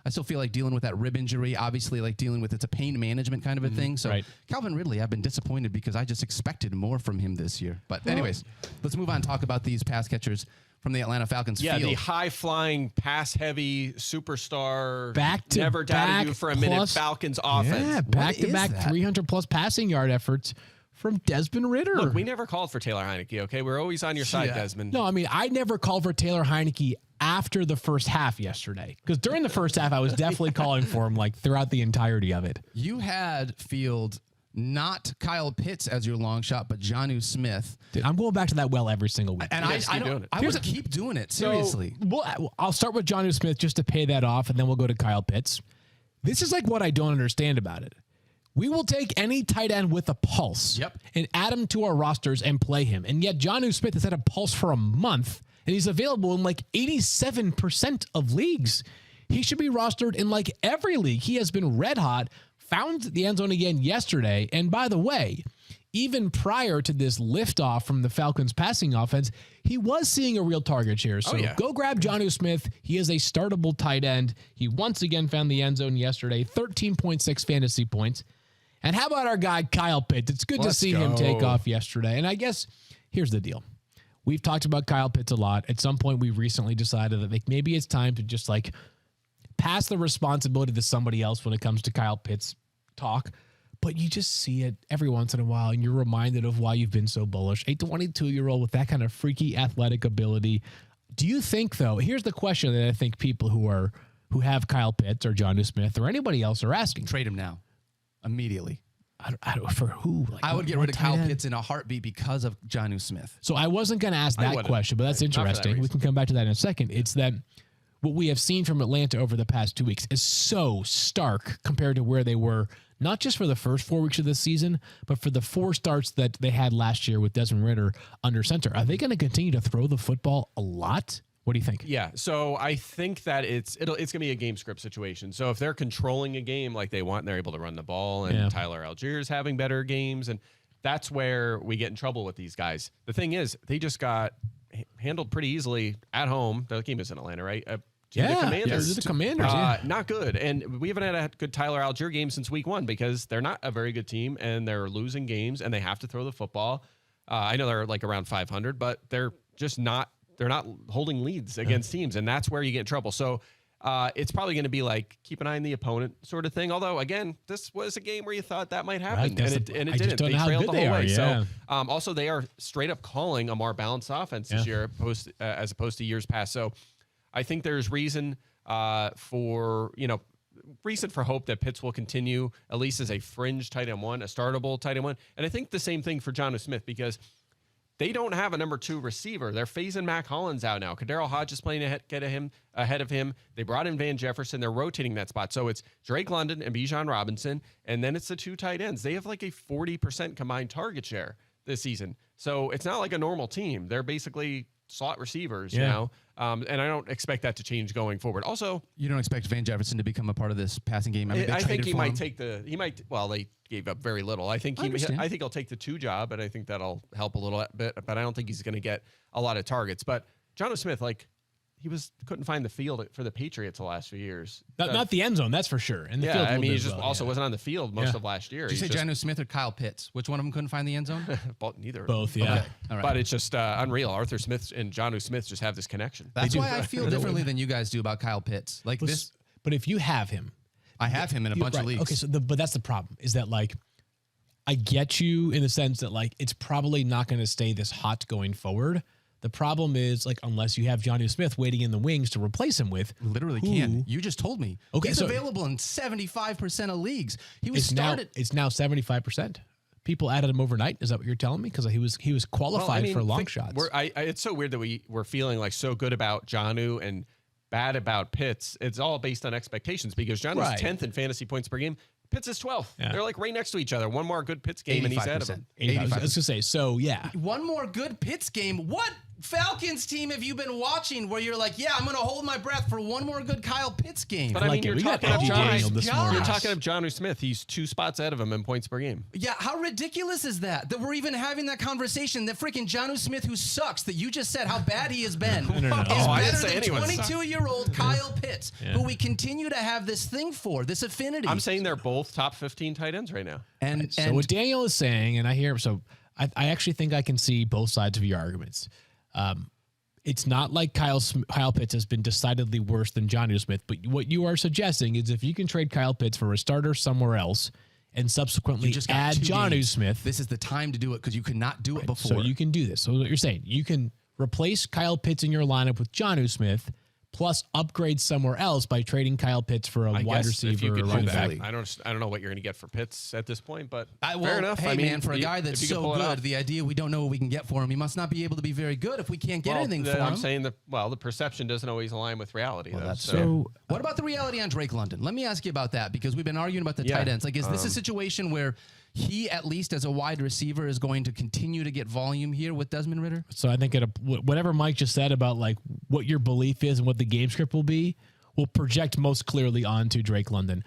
still feel like dealing with that rib injury. Obviously, dealing with it's a pain management kind of a thing. So Calvin Ridley, I've been disappointed because I just expected more from him this year. But anyways, let's move on and talk about these pass catchers from the Atlanta Falcons. Yeah, the high-flying, pass-heavy superstar, back-to-back never doubted you for a minute Falcons offense. Yeah, back-to-back 300-plus passing yard efforts from Desmond Ridder. Look, we never called for Taylor Heineke, okay? We're always on your side, Desmond. No, I mean, I never called for Taylor Heineke after the first half yesterday. Because during the first half, I was definitely calling for him throughout the entirety of it. You had Field... not Kyle Pitts as your long shot, but Jonnu Smith. Dude, I'm going back to that well every single week. And I would keep doing it, seriously. So, I'll start with Jonnu Smith just to pay that off, and then we'll go to Kyle Pitts. This is what I don't understand about it. We will take any tight end with a pulse and add him to our rosters and play him. And yet Jonnu Smith has had a pulse for a month, and he's available in 87% of leagues. He should be rostered in every league. He has been red hot. Found the end zone again yesterday. And by the way, even prior to this liftoff from the Falcons passing offense, he was seeing a real target share. So go grab Jonnu Smith. He is a startable tight end. He once again found the end zone yesterday, 13.6 fantasy points. And how about our guy, Kyle Pitts? It's good to see him take off yesterday. And I guess here's the deal. We've talked about Kyle Pitts a lot. At some point, we recently decided that like maybe it's time to just like pass the responsibility to somebody else when it comes to Kyle Pitts talk. But you just see it every once in a while, and you're reminded of why you've been so bullish. A 22-year-old with that kind of freaky athletic ability. Do you think, though, here's the question that I think people who have Kyle Pitts or Jonnu Smith or anybody else are asking. Trade him now, immediately. I don't, for who? Like, I would get rid of Kyle Pitts in a heartbeat because of Jonnu Smith. So I wasn't going to ask that question, but that's interesting. We can come back to that in a second. It's that what we have seen from Atlanta over the past 2 weeks is so stark compared to where they were, not just for the first 4 weeks of the season, but for the 4 starts that they had last year with Desmond Ridder under center. Are they going to continue to throw the football a lot? What do you think? Yeah, so I think that it's going to be a game script situation. So if they're controlling a game like they want and they're able to run the ball, and Tyler Allgeier's having better games, and that's where we get in trouble with these guys. The thing is, they just got handled pretty easily at home. The game is in Atlanta, right? The Commanders. The Commanders, not good. And we haven't had a good Tyler Allgeier game since week 1 because they're not a very good team, and they're losing games, and they have to throw the football. I know they're like around 500, but they're just not. They're not holding leads against teams, and that's where you get in trouble. So it's probably going to be like keep an eye on the opponent sort of thing. Although, again, this was a game where you thought that might happen, and it didn't. They trailed the whole way. So also, they are straight up calling a more balanced offense this year as opposed to years past. So I think there's reason for hope that Pitts will continue at least as a fringe tight end 1, a startable tight end 1. And I think the same thing for Jonnu Smith because they don't have a number 2 receiver. They're phasing Mac Hollins out now. Kadarius Hodge is playing ahead of him. They brought in Van Jefferson. They're rotating that spot. So it's Drake London and Bijan Robinson, and then it's the 2 tight ends. They have like a 40% combined target share this season. So it's not like a normal team. They're basically slot receivers now. And I don't expect that to change going forward. Also, you don't expect Van Jefferson to become a part of this passing game. I mean, I think he might take well, they gave up very little. I think he'll take the 2 job, and I think that'll help a little bit, but I don't think he's going to get a lot of targets. But Jonnu Smith, he couldn't find the field for the Patriots the last few years. Not the end zone, that's for sure. And the field I mean, he just wasn't on the field most of last year. Did you say Jonnu Smith or Kyle Pitts? Which one of them couldn't find the end zone? Neither. Both, yeah. Okay. All right. But it's just unreal. Arthur Smith and Jonnu Smith just have this connection. That's why I feel differently than you guys do about Kyle Pitts. But if you have him, I have him in a bunch of leagues. Okay, but that's the problem. Is that I get you in the sense that it's probably not going to stay this hot going forward. The problem is, unless you have Jonnu Smith waiting in the wings to replace him with. Literally can. You just told me. Okay, he's available in 75% of leagues. He was started. It's now 75%. People added him overnight. Is that what you're telling me? Because he was qualified for long shots. It's so weird that we're feeling so good about Jonnu and bad about Pitts. It's all based on expectations because Jonnu's 10th in fantasy points per game. Pitts is 12th. Yeah. They're right next to each other. One more good Pitts game and he's out of them. I was going to say, so yeah. One more good Pitts game. What Falcons team have you been watching where you're I'm going to hold my breath for one more good Kyle Pitts game? But you're talking of Jonnu Smith. He's 2 spots ahead of him in points per game. Yeah, how ridiculous is that we're even having that conversation? That freaking Jonnu Smith, who sucks, that you just said how bad he has been, is better than 22-year-old Kyle Pitts, who we continue to have this thing for, this affinity. I'm saying they're both top 15 tight ends right now. And what Daniel is saying, and I hear him, so I actually think I can see both sides of your arguments. It's not like Kyle Pitts has been decidedly worse than Jonnu Smith, but what you are suggesting is if you can trade Kyle Pitts for a starter somewhere else and subsequently add Jonnu Smith. This is the time to do it because you could not do it before. So you can do this. So what you're saying, you can replace Kyle Pitts in your lineup with Jonnu Smith, plus upgrade somewhere else by trading Kyle Pitts for a wide receiver or running back. I don't know what you're going to get for Pitts at this point, but fair enough. Hey, man, for a guy that's so good, the idea we don't know what we can get for him, he must not be able to be very good if we can't get anything for him. I'm saying the perception doesn't always align with reality. So what about the reality on Drake London? Let me ask you about that because we've been arguing about the tight ends. Is this a situation where he, at least as a wide receiver, is going to continue to get volume here with Desmond Ridder? So I think whatever Mike just said about what your belief is and what the game script will be will project most clearly onto Drake London.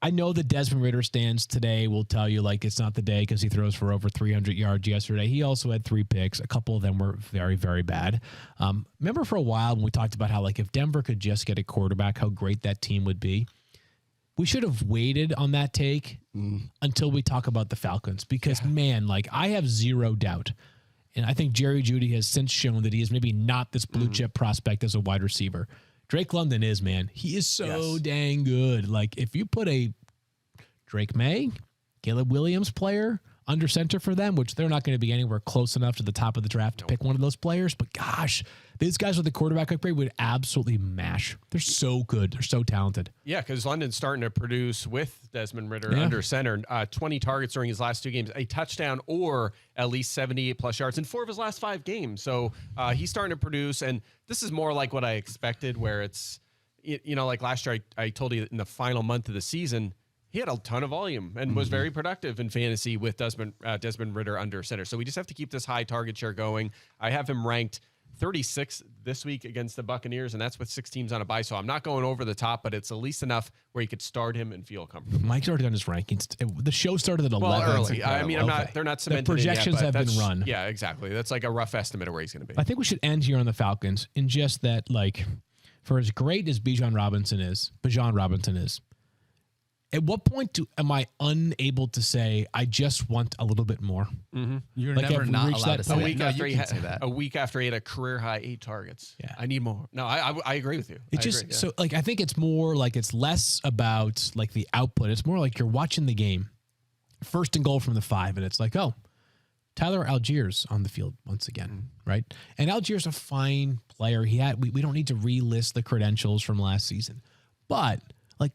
I know the Desmond Ridder stands today will tell you it's not the day because he throws for over 300 yards yesterday. He also had 3 picks. A couple of them were very, very bad. Remember for a while when we talked about how if Denver could just get a quarterback, how great that team would be? We should have waited on that take until we talk about the Falcons because, man, I have zero doubt. And I think Jerry Jeudy has since shown that he is maybe not this blue chip prospect as a wide receiver. Drake London is, man. He is so dang good. Like, if you put a Drake May, Caleb Williams player under center for them, which they're not going to be anywhere close enough to the top of the draft to pick one of those players. But gosh, these guys with the quarterback upgrade would absolutely mash. They're so good. They're so talented. Yeah, because London's starting to produce with Desmond Ridder under center. 20 targets during his last 2 games, a touchdown or at least 78+ yards in 4 of his last 5 games. So he's starting to produce. And this is more like what I expected, where it's, like last year, I told you in the final month of the season, he had a ton of volume and was very productive in fantasy with Desmond Ridder under center. So we just have to keep this high target share going. I have him ranked 36 this week against the Buccaneers, and that's with 6 teams on a bye. So I'm not going over the top, but it's at least enough where you could start him and feel comfortable. Mike's already done his rankings. The show started at 11. Well, early. I mean, they're not cemented. The projections in yet, have been run. Yeah, exactly. That's like a rough estimate of where he's going to be. I think we should end here on the Falcons in just that, like, for as great as Bijan Robinson is, at what point am I unable to say I just want a little bit more? You're Like, never have we not reached allowed that to say point? that. A week after he had a career high 8 targets. Yeah. I need more. No, I agree with you. So like I think it's more like it's less about like the output. It's more like you're watching the game, 1st and goal from the 5, and it's like, oh, Tyler Algiers on the field once again, right? And Algiers a fine player. We don't need to relist the credentials from last season, but like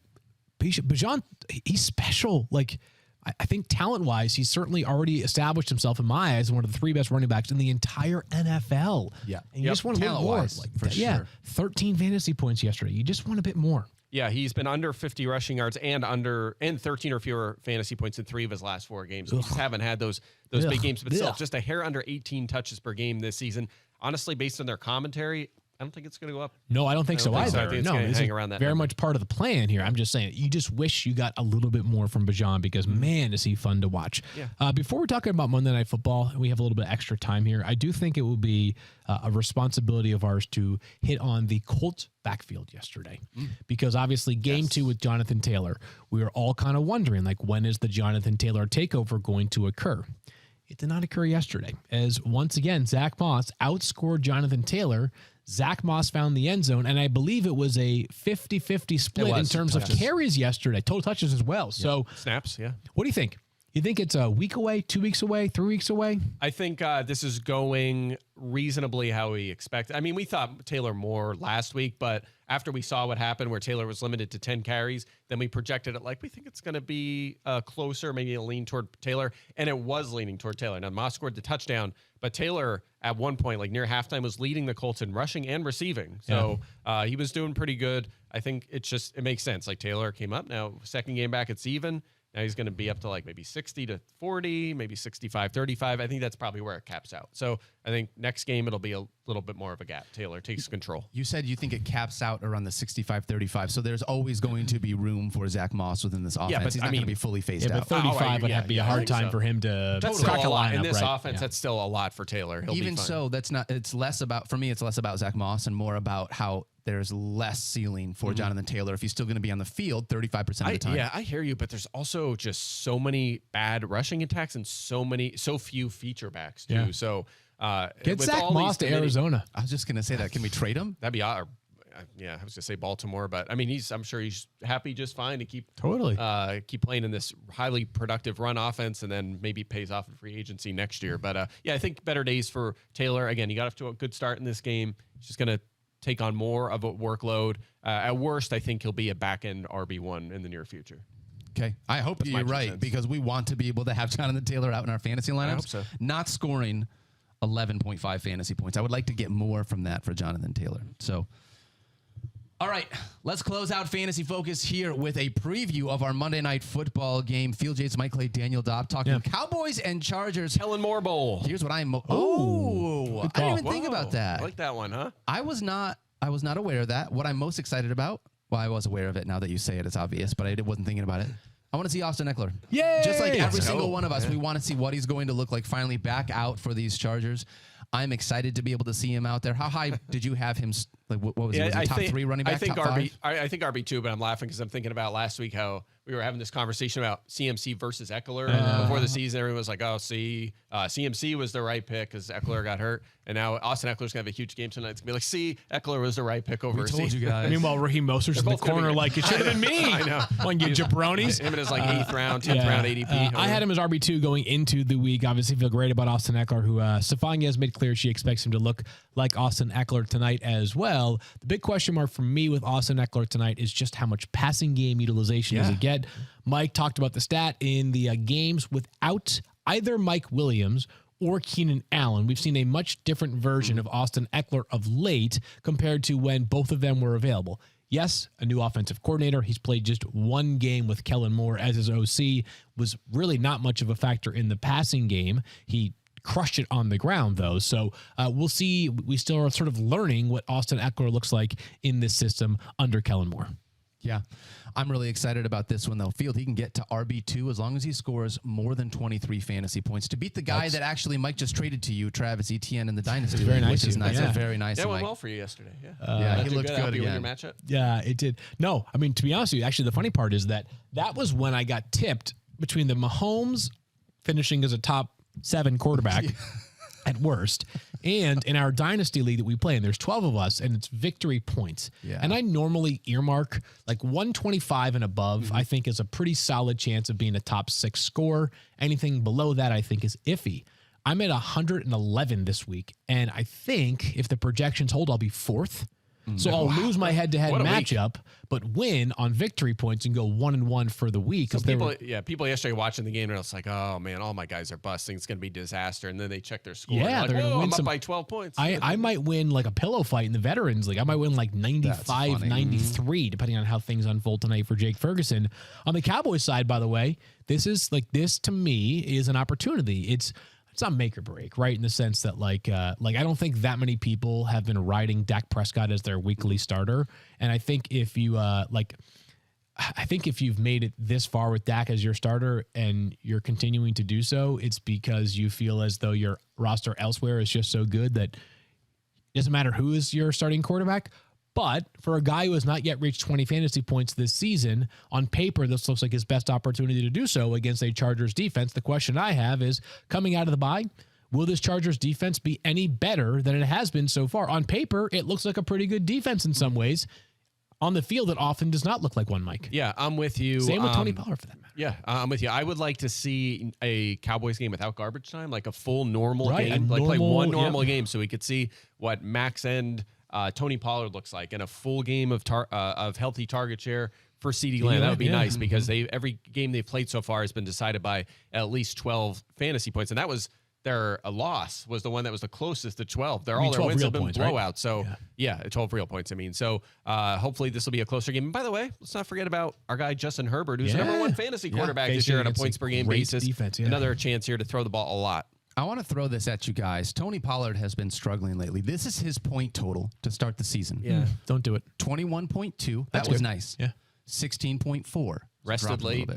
Bijan, he's special. Like, I think talent-wise, he's certainly already established himself in my eyes as one of the 3 best running backs in the entire NFL. Yeah. And you just want a little more. Talent-wise, for sure. 13 fantasy points yesterday. You just want a bit more. Yeah, he's been under 50 rushing yards and 13 or fewer fantasy points in 3 of his last 4 games. We just haven't had those big games, but still, just a hair under 18 touches per game this season. Honestly, based on their commentary, I don't think it's going to go up. No, I don't think so either. I think it's going to hang around that very number. much part of the plan here. I'm just saying, you just wish you got a little bit more from Bijan because, man, is he fun to watch. Yeah. Before we're talking about Monday Night Football, and we have a little bit of extra time here, I do think it will be a responsibility of ours to hit on the Colts backfield yesterday because obviously game 2 with Jonathan Taylor, we were all kind of wondering, like, when is the Jonathan Taylor takeover going to occur? It did not occur yesterday, as once again, Zach Moss outscored Jonathan Taylor. Zach Moss found the end zone, and I believe it was a 50-50 split in terms of carries yesterday, total touches as well. So snaps, yeah. What do you think? You think it's a week away, 2 weeks away, 3 weeks away? I think this is going reasonably how we expect. I mean, we thought Taylor more last week, but after we saw what happened where Taylor was limited to 10 carries, then we projected it like we think it's going to be closer, maybe a lean toward Taylor, and it was leaning toward Taylor. Now, Moss scored the touchdown, but Taylor at one point, like near halftime, was leading the Colts in rushing and receiving. So he was doing pretty good. I think it makes sense. Like Taylor came up now, 2nd game back, it's even. Now he's going to be up to like maybe 60-40, maybe 65-35. I think that's probably where it caps out. So I think next game it'll be a little bit more of a gap. Taylor takes control. You said you think it caps out around the 65-35. So there's always going to be room for Zach Moss within this offense. But he's not going to be fully phased but out. 35 would have to be a hard time for him to crack a lineup. In this offense, that's still a lot for Taylor. He'll Even be fine. so, it's less about, for me, it's less about Zach Moss and more about how there's less ceiling for Jonathan Taylor if he's still going to be on the field 35% of the time. Yeah, I hear you, but there's also just so many bad rushing attacks and so few feature backs too. Yeah. So get with Zach all Moss to these Arizona. I was just going to say that. Can we trade him? That'd be yeah, I was going to say Baltimore, but I mean I'm sure he's happy just fine to keep keep playing in this highly productive run offense and then maybe pays off in free agency next year. But yeah, I think better days for Taylor. Again, he got off to a good start in this game. He's just going to take on more of a workload. At worst, I think he'll be a back-end RB1 in the near future. Okay. I hope you're right because we want to be able to have Jonathan Taylor out in our fantasy lineups. I hope so. Not scoring 11.5 fantasy points. I would like to get more from that for Jonathan Taylor. So, all right, let's close out Fantasy Focus here with a preview of our Monday Night Football game. Field Yates, Mike Clay, Daniel Dopp talking Cowboys and Chargers. Kellen Moore Bowl. Here's what I'm. good I call. didn't even think about that. I like that one, huh? I was not aware of that. What I'm most excited about, well, I was aware of it now that you say it, it's obvious, but I wasn't thinking about it. I want to see Austin Ekeler. Yay! Just like every Let's single go. one of us, we want to see what he's going to look like finally back out for these Chargers. I'm excited to be able to see him out there. How high did you have him? Like, what was he? Was he top 3 running back? I think top 5? I think RB2, but I'm laughing because I'm thinking about last week how we were having this conversation about CMC versus Ekeler before the season. Everyone was like, oh, see, CMC was the right pick because Ekeler got hurt. And now Austin Eckler's going to have a huge game tonight. It's going to be like, see, Ekeler was the right pick over. We told you guys. Meanwhile, Raheem Mostert's in the corner like, it should have been me. I know. One get jabronis. Him and his like 8th round, 10th round ADP. I had him as RB2 going into the week. Obviously, feel great about Austin Ekeler, who Stefania has made clear she expects him to look like Austin Ekeler tonight as well. The big question mark for me with Austin Ekeler tonight is just how much passing game utilization does he get. Mike talked about the stat in the games without either Mike Williams or Keenan Allen. We've seen a much different version of Austin Ekeler of late compared to when both of them were available. Yes, a new offensive coordinator. He's played just one game with Kellen Moore as his OC. Was really not much of a factor in the passing game. He crushed it on the ground, though. So we'll see. We still are sort of learning what Austin Ekeler looks like in this system under Kellen Moore. Yeah, I'm really excited about this one, though. Field, he can get to RB2 as long as he scores more than 23 fantasy points to beat the guy that actually Mike just traded to you, Travis Etienne, in the Dynasty. Very nice. Which is nice. Yeah. Very nice. That Mike. went well for you yesterday. Yeah, he looked good Your again. matchup? Yeah, it did. No, I mean, to be honest with you, actually, the funny part is that was when I got tipped between the Mahomes finishing as a top 7 quarterback at worst, and in our dynasty league that we play in, there's 12 of us, and it's victory points. Yeah. And I normally earmark like 125 and above, I think is a pretty solid chance of being a top 6 scorer. Anything below that, I think, is iffy. I'm at 111 this week, and I think if the projections hold, I'll be 4th. So I'll lose my head-to-head matchup, but win on victory points and go 1-1 for the week. So people yesterday watching the game, and it's like, oh man, all my guys are busting. It's going to be disaster. And then they check their score. Yeah, like, they're going to win I'm up by 12 points. I might win like a pillow fight in the Veterans League. I might win like 95, 93, depending on how things unfold tonight for Jake Ferguson. On the Cowboys side, by the way, this to me is an opportunity. It's not make or break, right? In the sense that like I don't think that many people have been riding Dak Prescott as their weekly starter. And I think if you if you've made it this far with Dak as your starter and you're continuing to do so, it's because you feel as though your roster elsewhere is just so good that it doesn't matter who is your starting quarterback. But for a guy who has not yet reached 20 fantasy points this season, on paper, this looks like his best opportunity to do so against a Chargers defense. The question I have is, coming out of the bye, will this Chargers defense be any better than it has been so far? On paper, it looks like a pretty good defense in some ways. On the field, it often does not look like one, Mike. Yeah, I'm with you. Same with Tony Pollard for that matter. Yeah, I'm with you. I would like to see a Cowboys game without garbage time, like a full normal game. Like play one normal game so we could see what max end Tony Pollard looks like, and a full game of healthy target share for CeeDee Lamb. That would be nice because every game they've played so far has been decided by at least 12 fantasy points, and that was their loss was the one that was the closest to 12. All their wins have been blowouts. Right? So yeah, 12 real points. I mean, so hopefully this will be a closer game. And by the way, let's not forget about our guy Justin Herbert, who's the number 1 fantasy quarterback this year on a points per game basis. Defense, Another chance here to throw the ball a lot. I want to throw this at you guys. Tony Pollard has been struggling lately. This is his point total to start the season. Yeah, don't do it. 21.2. That was nice. Yeah. 16.4. Rested late,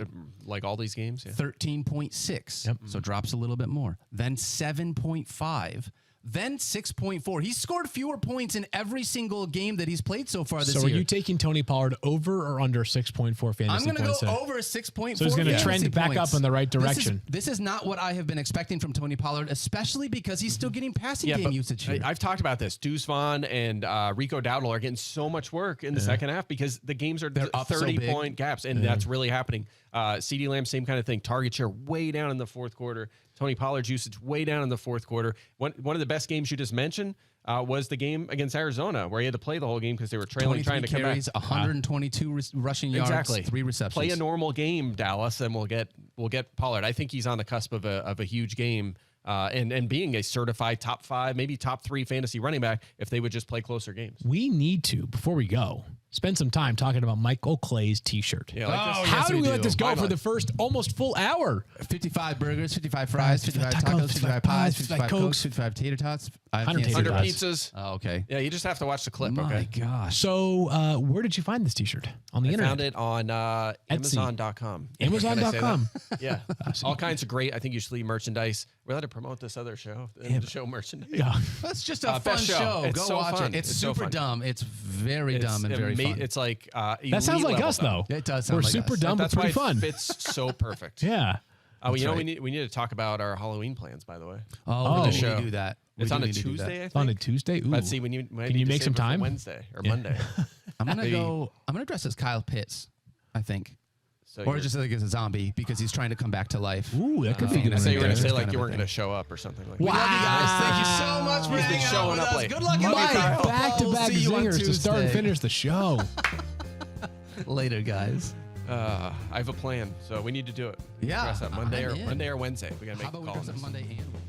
like all these games. Yeah. 13.6. Yep. So drops a little bit more. Then 7.5. Then 6.4. He's scored fewer points in every single game that he's played so far this year. So are you taking Tony Pollard over or under 6.4 fantasy points? I'm going to go over 6.4. So he's going to trend back up in the right direction. This is not what I have been expecting from Tony Pollard, especially because he's still getting passing game usage here. I've talked about this. Deuce Vaughn and Rico Dowdle are getting so much work in the second half because the games are 30-point gaps, and that's really happening. CeeDee Lamb, same kind of thing. Target share way down in the fourth quarter. Tony Pollard's usage way down in the fourth quarter. One of the best games you just mentioned was the game against Arizona, where he had to play the whole game because they were trailing, trying to carries, come back. 122 rushing yards, 3 receptions. Play a normal game, Dallas, and we'll get Pollard. I think he's on the cusp of a huge game. And being a certified top 5, maybe top 3 fantasy running back if they would just play closer games. We need to, before we go, spend some time talking about Michael Clay's T-shirt. Yeah, How do we let this go for the first almost full hour? 55 burgers, 55 fries, 55 tacos, 55 pies, 55 cokes, 55 tater tots, 100 pizzas. Oh, okay. Yeah, you just have to watch the clip. My gosh. So where did you find this T-shirt? On the internet? I found it on Amazon.com. Amazon.com. Yeah. All kinds of great, I think, usually merchandise. We're allowed to promote this other show, the show merchandise. Yeah. That's just a fun show. Go watch it. It's super dumb. It's very dumb and very fun. fun. It's like That sounds like us, though. It does sound We're like super us. dumb, but That's why pretty fun. it fits so perfect. Yeah. Oh, you know, right. we need to talk about our Halloween plans, by the way. Oh, we the do show. need to do that. We It's do on a need to do that. Tuesday, I think. On a Tuesday? Ooh. Let's see. Can you make some time? Wednesday or Monday. I'm gonna Maybe- go. I'm gonna dress as Kyle Pitts, I think, So or you're- just like as a zombie because he's trying to come back to life. Ooh, that could be Thinking good. of So you were gonna It's say kind like of you a weren't thing. gonna show up or something like We that. love you guys. Thank you so much for He's been hanging out showing with up us. late. Good luck, Mike, everybody. back-to-back We'll see you on zingers to start and Tuesday. finish the show. Later, guys. I have a plan, so we need to do it. Yeah, Dress up I'm Monday in. or Wednesday. We gotta How make about a we call. dress on up this. Monday and Wednesday?